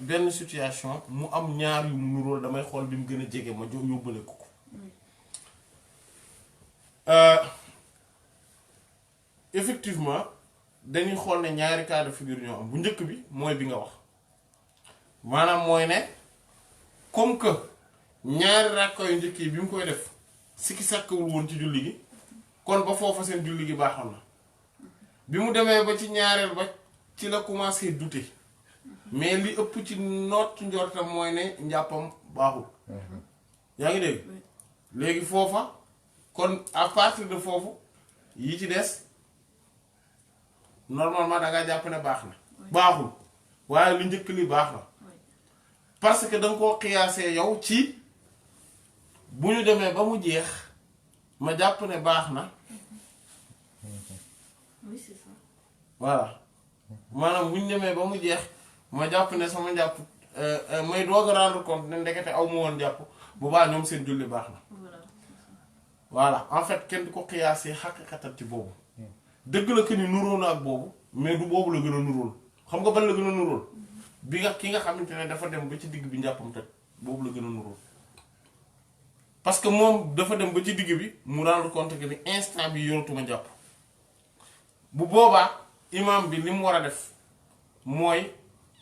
benn situation mu am ñaar yu mu nuróol damay xool bi mu gën a jege ma yóbbale ko. Effectivement dañuy xool ne ñaari cas de figure ñoo am bu njëkk bi mooy bi nga wax maanaam mooy ne comme que ñaari rakka yu njëkk yi bi mu koy def sikki sàkkawul woon ci julli gi kon ba foofa seen julli gi baaxoon na bi mu demee ba ci ñaareel ba ci la commencé douter mais li ëpp ci noot njortam mooy ne njàppam baaxul yaa ngi dégg léegi foofa kon à partir de foofu yi ci des normalement da nga jàpp ne baax na baaxul waaye lu njëkk li baax na parce que da nga koo xiyaasee yow ci bu ñu demee ba mu jeex ma jàpp ne baax na. Oui, c'est ça. Voilà maanaam bu ñu demee ba mu jeex ma jàpp ne sama njàpp may doog a rendre compte ne ndekete aw ma woon jàpp bu baax ñoom seen julli baax na. Voilà en fait kenn du ko xiyaasee xaqiqatan ci boobu dëgg la que ni nuróo na ak boobu mais du boobu la gën a nuróol xam nga ban la gën a nuróol bi nga ki nga xamante ne dafa dem ba ci digg bi njàppam toj boobu la gën a nuróol parce que moom dafa dem ba ci digg bi mu rendre compte que ni instant bi yoratuma jàpp bu boobaa imam bi li mu war a def mooy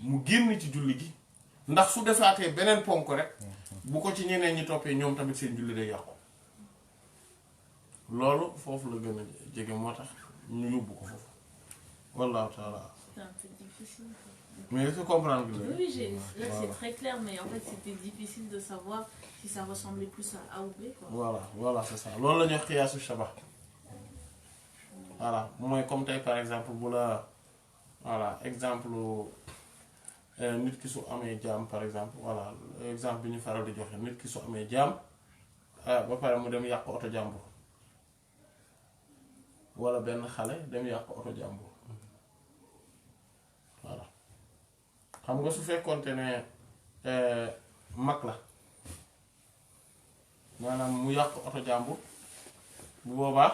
mu génn ci julli gi ndax su defaatee beneen ponk rek bu ko ci ñeneen ñi toppee ñoom tamit seen julli day yàqu loolu foofu la gën a jege moo tax ñu yóbbu ko foofu wallahu taala. C'est un peu difficile. mais est-ce que comprendre nga Oui, là c'est très clair, mais en fait c'était difficile de savoir si ça ressemblait plus à A ou B, quoi. voilà c'est ça loolu la ñuy wax xiyaasu shabah voilà mooy comme tey par exemple bu la voilà exemple nit ki su amee jaam par exemple voilà exemple bi ñu faral di joxe nit ki su amee jaam ba pare mu dem yàq oto jàmbur wala benn xale dem yàq oto jàmbur voilà xam nga su fekkoonte ne mag la maanaam mu yàq oto jàmbur bu boobaa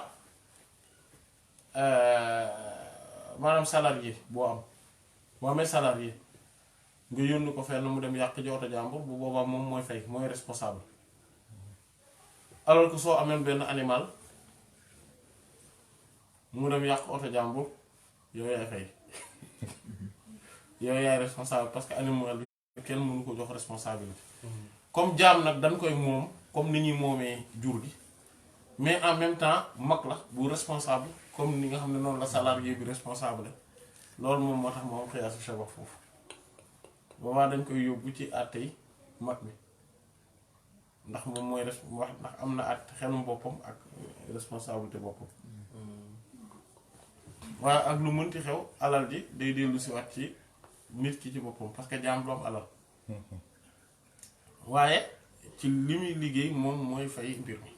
maanaam salarié boo amee salarié nga yónni ko fenn mu dem yàq ji oto jàmbur bu boobaa moom mooy fay mooy responsable alors que soo amee benn animal mu dem yàq oto jàmbur yow yaay fay yow yaay responsable parce que animal bi kenn mënu ko jox responsabilité comme jaam nag dañ koy moom comme ni ñuy moomee jur gi mais en même temps mag la bu responsable comme ni nga xam ne noonu la salarié bi responsable loolu moom moo tax moom xiyaasu shabah foofu boobaa dañ koy yóbbu ci àtte yi mag bi ndax moom mooy wax ndax am na àtte xelum boppam ak responsabilité boppam waaye ak lu mënti xew alal ji day dellu si waat ci nit ki ci boppam parce que jaam du am alal waaye ci li muy liggéey moom mooy fay mbir mi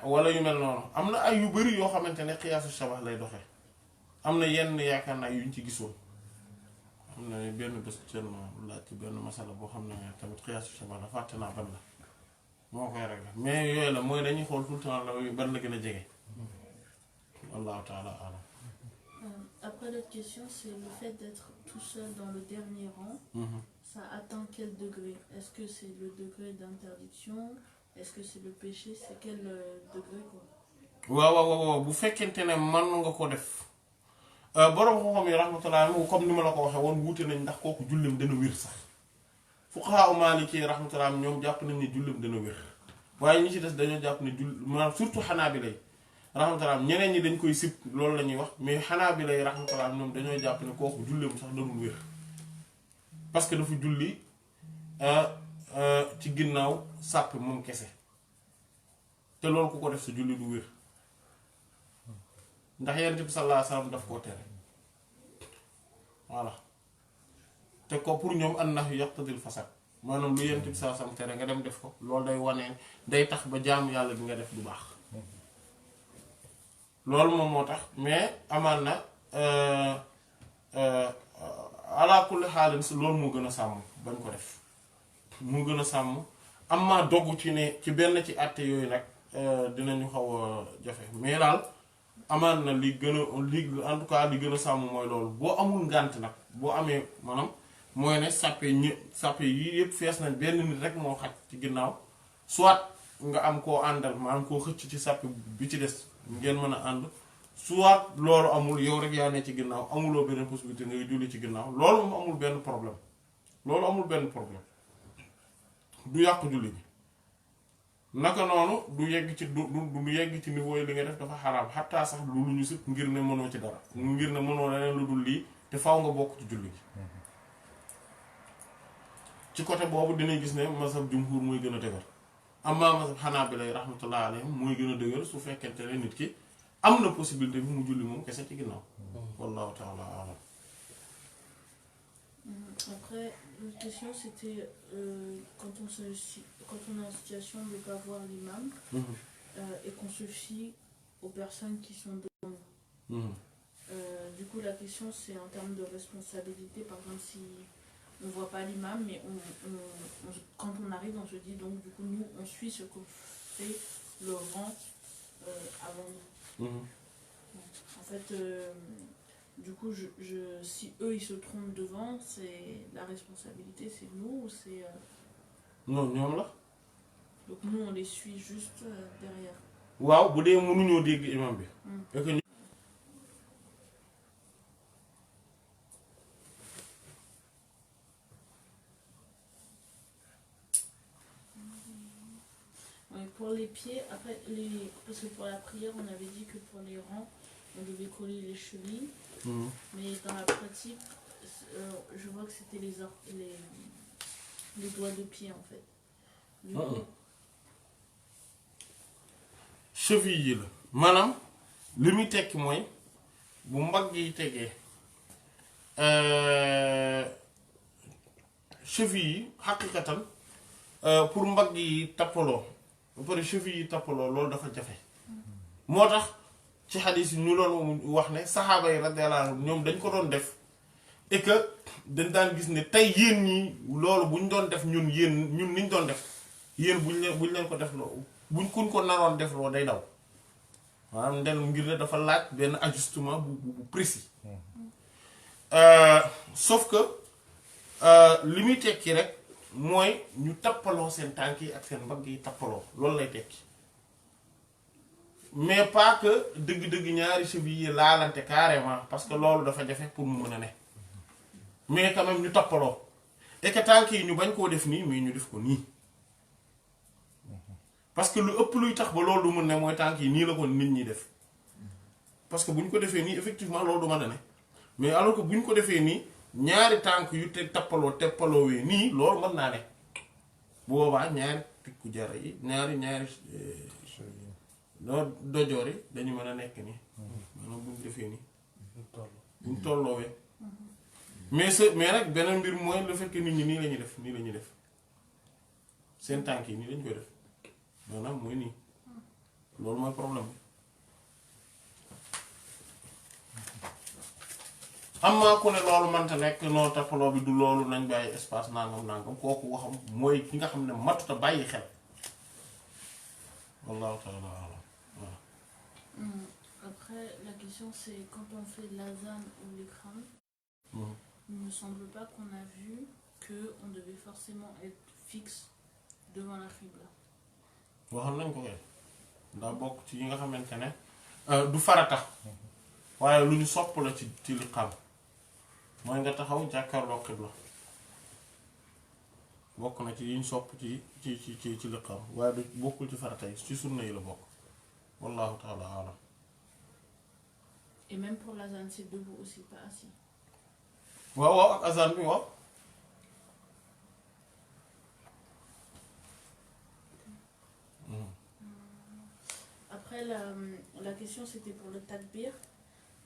wala yu mel noonu am na ay yu bari yoo xamante ne xiyaasu shabah lay doxee am na yenn yaakaar naa yuñ ci gisoon am na benn bés seen laaj ci benn masala boo xam ne tamit xiyaasu shabah la fàtte naa ban la moo koy rek la mais yooyu la mooy dañuy xool tout le temps la ban la gën a jege wallahu taala alam. Après l'autre question, c'est le fait d'être tout seul dans le dernier rang. Ça atteint quel degré? Est-ce que c'est le degré d'interdiction? Est-ce que c'est le péché? C'est quel degré, quoi? waaw bu fekkente ne mën nga ko def borom xam-xam yi rahmatullah comme ni ma la ko waxee woon wuute nañ ndax kooku jullim dana wér sax fuqahaa maaliki rahmatullah ñoom jàpp nañ ne jullim dana wér waaye ñi ci des dañoo jàpp ne maanaam surtout xanaabila yi rahmatullah ñeneen ñi dañ koy sib loolu la ñuy wax mais xanaabila yi rahmatullah ñoom dañoo jàpp ne kooku jullim sax danul wér parce que dafa julli ci ginnaaw sàpp moom kese te loolu ku ko def sa julli du wér ndax Yonent bi sallallahu alayhi wasallam daf koo tere voilà te ko pour ñoom an-nahyu yaqtadil fasad maanaam lu Yonent bi sallallahu alayhi wasallam tere nga dem def ko loolu day wane day tax ba jaamu yàlla bi nga def du baax loolu moom moo tax mais amaan na ala kulli xaalin si loolu moo gën a sàmm bañ ko def moo gën a sàmm am maa dogg ci ne ci benn ci àtte yooyu nag dinañu xaw a jafe mais daal amaan na li gën a li en tout cas li gën a sàmm mooy loolu boo amul ngànt nag boo amee maanaam mooy ne sàppe yii yëpp fees nañ benn nit rek moo xaj ci ginnaaw soit nga am koo àndal maanaam koo xëcc ci sàppe bi ci des ngeen mën a ànd soit loolu amul yow rek yaa ne ci ginnaaw amuloo benn possibilité ngay julli ci ginnaaw loolu moom amul benn problème loolu amul benn problème du yàqu julli bi naka noonu du yegg ci du yegg ci niveau yi li nga def dafa xaraam xattaa sax lu ñu sib ngir ne mënoo ci dara ngir ne mënoo leneen lu dul lii te faw nga bokk ci julli gi ci côté boobu dinañ gis ne mazhab jumhur mooy gën a dëgër amma mazhab xanaabila rahmatullah alayhim mooy gën a dëgër su fekkente ne nit ki am na possibilité bi mu julli moom kese ci ginnaaw wallahu taala alam. Après, l'autre question c'était quand on est en situation de ne pas voir l'imam et qu'on se fie aux personnes qui sont devant nous. Du coup, la question c'est en termes de responsabilité. Par exemple, si on ne voit pas l'imam, mais quand on arrive, on se dit donc du coup nous on suit ce que fait le rang avant nous. En fait, du coup, si eux ils se trompent devant, c'est la responsabilité, c'est nous ou c'est. non ñoom la. Donc nous on les suit juste derrière. waaw bu dee mënuñoo dégg imam bi. et que pour les pieds, après, parce que pour la prière, on avait dit que pour les rangs, on devait coller les chevilles. Mais dans la pratique, je vois que c'était les doigts de pied en fait. Du coup, cheville yi la maanaam li muy tekki mooy bu mbagg yi tegee cheville yi xaqiqatan pour mbagg yi tappaloo ba pare cheville yi tappaloo loolu dafa jafe moo tax ci xadiis yi ñu doon wax ne saxaaba yi radiyallahu anhum ñoom dañ ko doon def et que dañ daan gis ne tey yéen ñi loolu bu ñu doon def ñun niñ doon def yéen buñ leen ko def loo buñ kuñ ko naroon def loo day daw maanaam ndel ngir ne dafa laaj benn ajustement bu précis sauf que li muy tekki rek mooy ñu tappaloo seen tànk yi ak seen mbagg yi tappaloo loolu lay tekki mais pas que dëgg-dëgg ñaari cheville yi laalante carrément parce que loolu dafa jafe pour mu mën a ne mais quand même ñu tappaloo et que tànk yi ñu bañ koo def nii mais ñu def ko nii parce que lu ëpp luy tax ba loolu du mën ne mooy tànk yi nii la ko nit ñi def parce que bu ñu ko defee nii effectivement loolu du mën a ne mais alors que bu ñu ko defee nii ñaari tànk yu te teppaloowee nii loolu mën naa ne bu boobaa ñaari tikku jara yi ñaari dojoor yi dañu mën a nekk nii maanaam bu ñu defee nii bu ñu tolloowee mais nag beneen mbir mooy le fait que nit ñi nii la ñuy def seen tànk yi nii lañu koy def maanaam mooy nii loolu mooy problème bi am maa ku ne loolu mënta nekk noo tappaloo bi du loolu nañ bàyyi espace nangam kooku waxam mooy ki nga xam ne matuta bàyyi xel wallahu ta'ala a'lam. Voilà. Après, la question c'est quand on fait l'azan ou l'ikram, il ne me semble pas qu'on a vu qu'on devait forcément être fixe devant la qibla. waxoon nañ ko kay daa bokk ci yi nga xamante ne du farata waaye lu ñu sopp la ci liqaam mooy nga taxaw jàkkaarloo xibla bokk na ci yi ñu sopp ci liqaam waaye du bokkul ci farata yi ci sunna yi la bokk wallahu ta'ala a'lam. Et même pour l'azan c'est debout aussi, pas assis. waaw ak azan bi waaw. Après, la question c'était pour le takbir.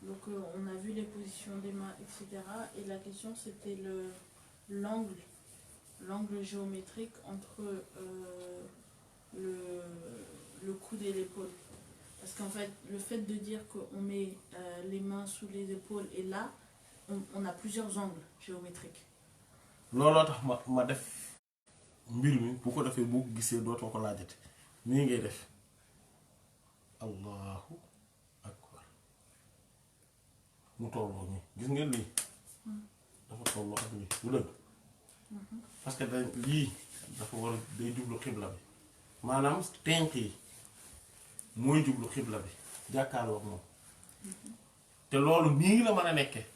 Donc on a vu les positions des mains, etc. Et la question c'était l'angle géométrique entre le coude et l'épaule. Parce qu'en fait, le fait de dire qu'on met les mains sous les épaules et là, on a plusieurs angles géométriques. looloo tax ma def mbir mi bu ko defee boo ko gisee dootoo ko laajate nii ngay def allahu akbar mu tolloo nii gis ngeen lii dafa tolloo ak lii bu dëgg parce que lii dafa war a day jublu xibla bi maanaam tenk yi mooy jublu xibla bi jàkkaarloo ak moom te loolu nii la mën a nekkee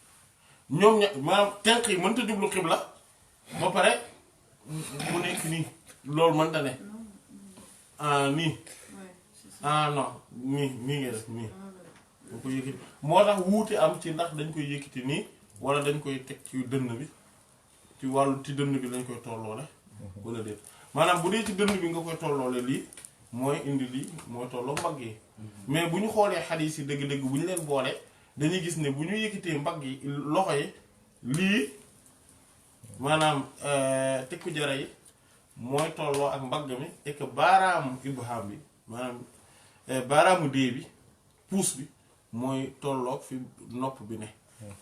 ñoom maanaam tenk yi mënta jublu xibla ba pare mu nekk nii loolu mënta ne nii non nii ngay def nii dañ koy yëkkati moo tax wuute am ci ndax dañ koy yëkkati nii wala dañ koy teg ci dënn bi ci wàllu ci dënn bi lañ koy tolloole wala déet maanaam bu dee ci dënn bi nga koy tolloole lii mooy indi lii mooy tolloo mbagg yi mais bu ñu xoolee xadiis yi dëgg-dëgg bu ñu leen boole dañuy gis ne bu ñu yëkkatee mbagg yi loxo yi lii maanaam tekku jara yi mooy tolloo ak mbagg mi et que baaraamu ibham bi maanaam baaraamu dee bi puus bi mooy tolloog fi nopp bi ne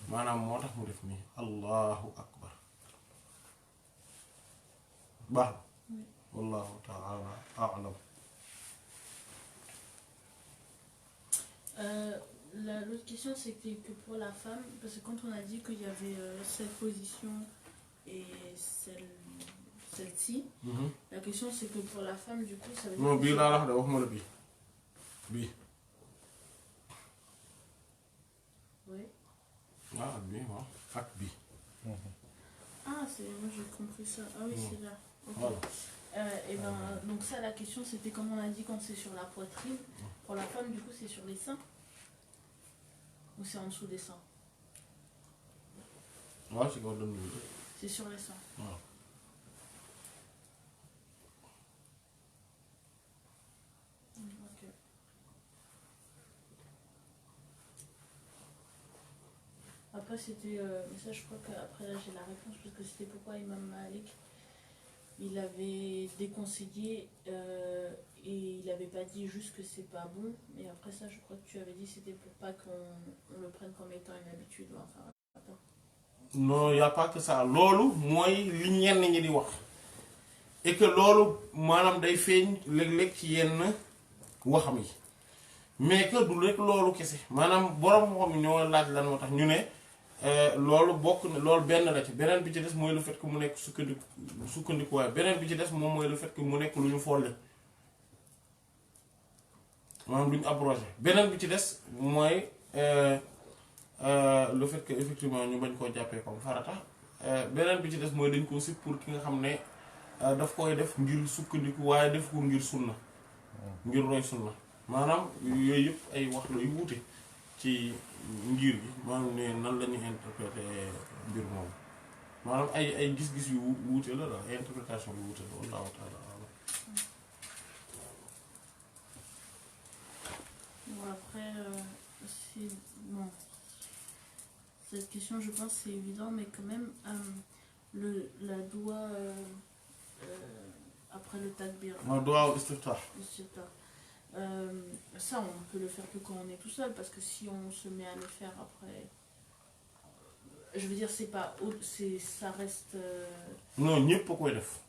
maanaam moo tax mu def nii allahu akbar baax wallahu ta'ala a'lam. L'autre question c'était que pour la femme, parce que quand on a dit qu'il y avait cette position et celle-ci, la question c'est que pour la femme du coup ça veut dire... non bii laa wax de waxuma la bii Oui. ah ak bii waaw ak bii Ah c'est moi j'ai compris ça. Ah oui c'est là. Ok. Voilà. Et ben, donc ça, la question, c'était comme on a dit quand c'est sur la poitrine. Pour la femme, du coup, c'est sur les seins. Ou c'est en dessous des seins? waaw ci kaw dënn bi. C'est sur les seins. waaw. Ok. Après, c'était. Mais ça, je crois qu'après, là, j'ai la réponse, parce que c'était pourquoi Imam Malik, il avait déconseillé et il n'avait pas dit juste que c'est pas bon. Mais après ça, je crois que tu avais dit c'était pour pas qu'on le prenne comme étant une habitude. Enfin, attends. non y a pas que ça loolu mooy li ñenn ñi di wax et que loolu maanaam day feeñ léeg-léeg ci yenn waxam yi mais que du rek loolu kese maanaam borom xam ñoo laaj lan moo tax ñu ne loolu bokk na loolu benn la ci beneen bi ci des mooy le fait que mu nekk sukkandikuwaay beneen bi ci des moom mooy le fait que mu nekk lu ñu folli maanaam lu ñu abrogé beneen bi ci des mooy le fait que effectivement ñu bañ koo jàppee comme farata beneen bi ci des mooy dañ koo sib pour ki nga xam ne daf koy def ngir sukkandiku waaye def ko ngir sunna ngir roy sunna maanaam yooyu yëpp ay wax la yu wuute ci ngir gi maanaam ne nan la ñuy interpréter mbir moomu maanaam ay gis-gis yu wuute la daal ay interprétation yu wuute la wallahu taala alam. Bon, après, c'est. Bon. Cette question, je pense, c'est évident, mais quand même, la doigt après le takbir. Ma doigt au istiftah. Ça, on peut le faire que quand on est tout seul, parce que si on se met à le faire après, je veux dire, c'est pas, ça reste. Non, ñépp a koy def.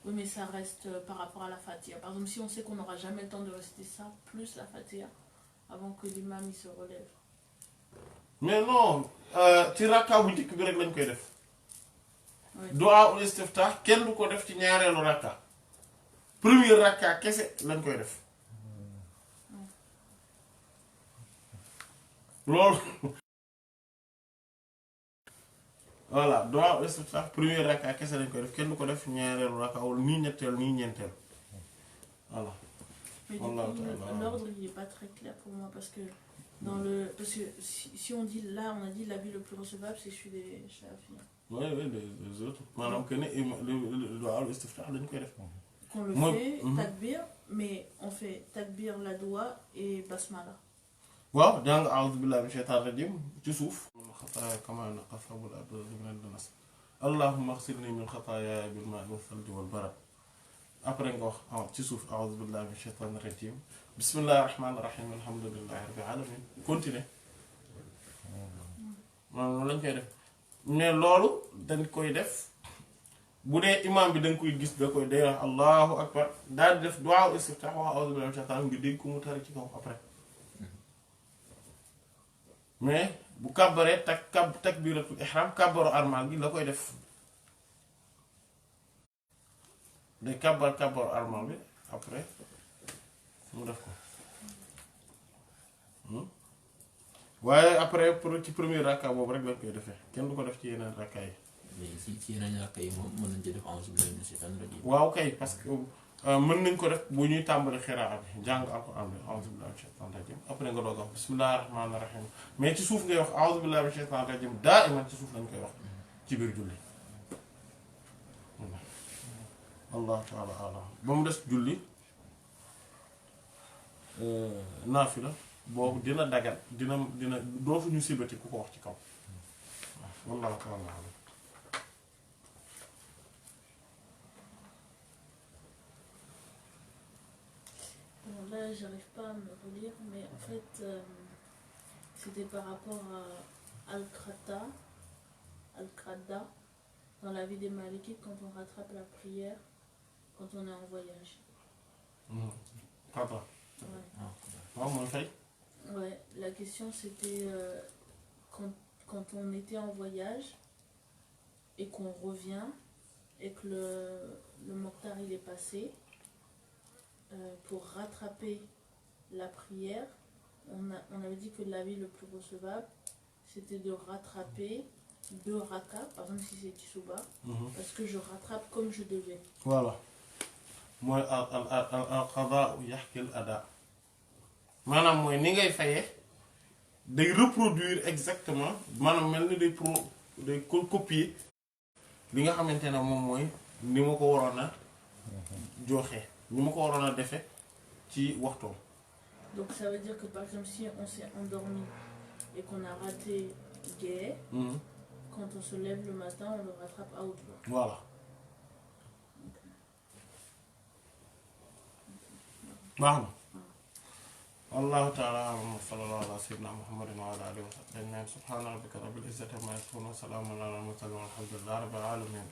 Oui, mais ça reste par rapport à la fatiha. Par exemple, si on sait qu'on n'aura jamais le temps de réciter ça, plus la fatiha, avant que l'imam il se relève. Mais non ci rakka bu njëkk bi rek lañ koy def. Oui. Du'a ul istiftah kenn du ko def ci ñaareelu rakka. Premier rakka kese lañ koy def. loolu voilà du'a ul istiftah premier rakka kese lañ koy def kenn du ko def ñaareelu rakka wala nii ñetteel nii ñeenteel voilà. Mais du Allah coup, ta'ala. l'ordre il n'est pas très clair pour moi parce que parce que si on dit là, on a dit l'avis le plus recevable c'est celui des Shafi'i. Oui, les autres. maanaam que ne le du'a ul istiftah dañ koy def. Qu'on le Moi, fait takbir, mais on fait takbir la doua et basmala. waaw jàng a'uuzu billahi mina shaytaani rajiim ci suuf. min xataaya kamaa yanqaa thawbul abyadu mina ad-danas. allahumma ighsilnii min xataayaaya bil maa'i wal thalji wal barad. après nga wax ci suuf a'uuzu billahi mina shaytaani rajiim. bismillahi rahmaani rahiim alhamdulillahi rabbil aalamiin. continuer. maanaam lañ koy def mais loolu dañ koy def bu dee imaam bi da nga koy gis da koy day wax allahu akbar daal di def du'a istiftah wax a'uuzu billahi mina shaytaani nga dégg ko mu tari ci kaw après. mais bu kàbbaree takbiratul ihram kàbbaru armal gi la koy def day kàbbaru armal bi après mu def ko waaye après pour ci premier rakka boobu rek lañ koy defee kenn du ko def ci yeneen rakka yi. léegi ci yeneen rakka yi moom mën nañ ci def a'uuzu billahi mina shaytaani rajiim. waaw kay parce que mën nañ ko def bu ñuy tàmbali xiraa bi jàng alxuraan bi a'uuzu billahi mina shaytaani rajiim après nga doog a wax bismillahi rahmaani rahiim mais ci suuf ngay wax a'uuzu billahi mina shaytaani rajiim daa iman ci suuf lañ koy wax ci biir julli. allah taala alam ba mu des julli naafila boobu dina dagal dina dootuñu sibati ku ko wax ci kaw wallahu taala alam. Bon, là, j'arrive pas à me relire, mais en fait, c'était par rapport à Al-Qadda, dans la vie des Malikites, quand on rattrape la prière, quand on est en voyage. Papa. Ouais. waaw mooy fay. Ouais, la question c'était quand on était en voyage et qu'on revient et que le Mokhtar il est passé, pour rattraper la prière, on avait dit que l'avis le plus recevable c'était de rattraper 2 raka, par exemple si c'est Tsuba, parce que je rattrape comme je devais. voilà mooy al qada yaxki al ada maanaam mooy ni ngay fayee day reproduire exactement maanaam mel ni day copier li nga xamante ne moom mooy ni ma ko waroon a joxe ni ma ko waroon a defe ci waxtoom. Donc ça veut dire que par exemple si on s'est endormi et qu'on a raté gué, quand on se lève le matin on le rattrape à haute voix. Voilà. baax na wallahu ta'ala a'lam wa sallallahu ala sayyidina muhammadin wa ala alihi wa sahbihi subhana rabbika rabbil izzati amma yasifun wa salamun ala al mursalin walhamdulillahi rabbil alamin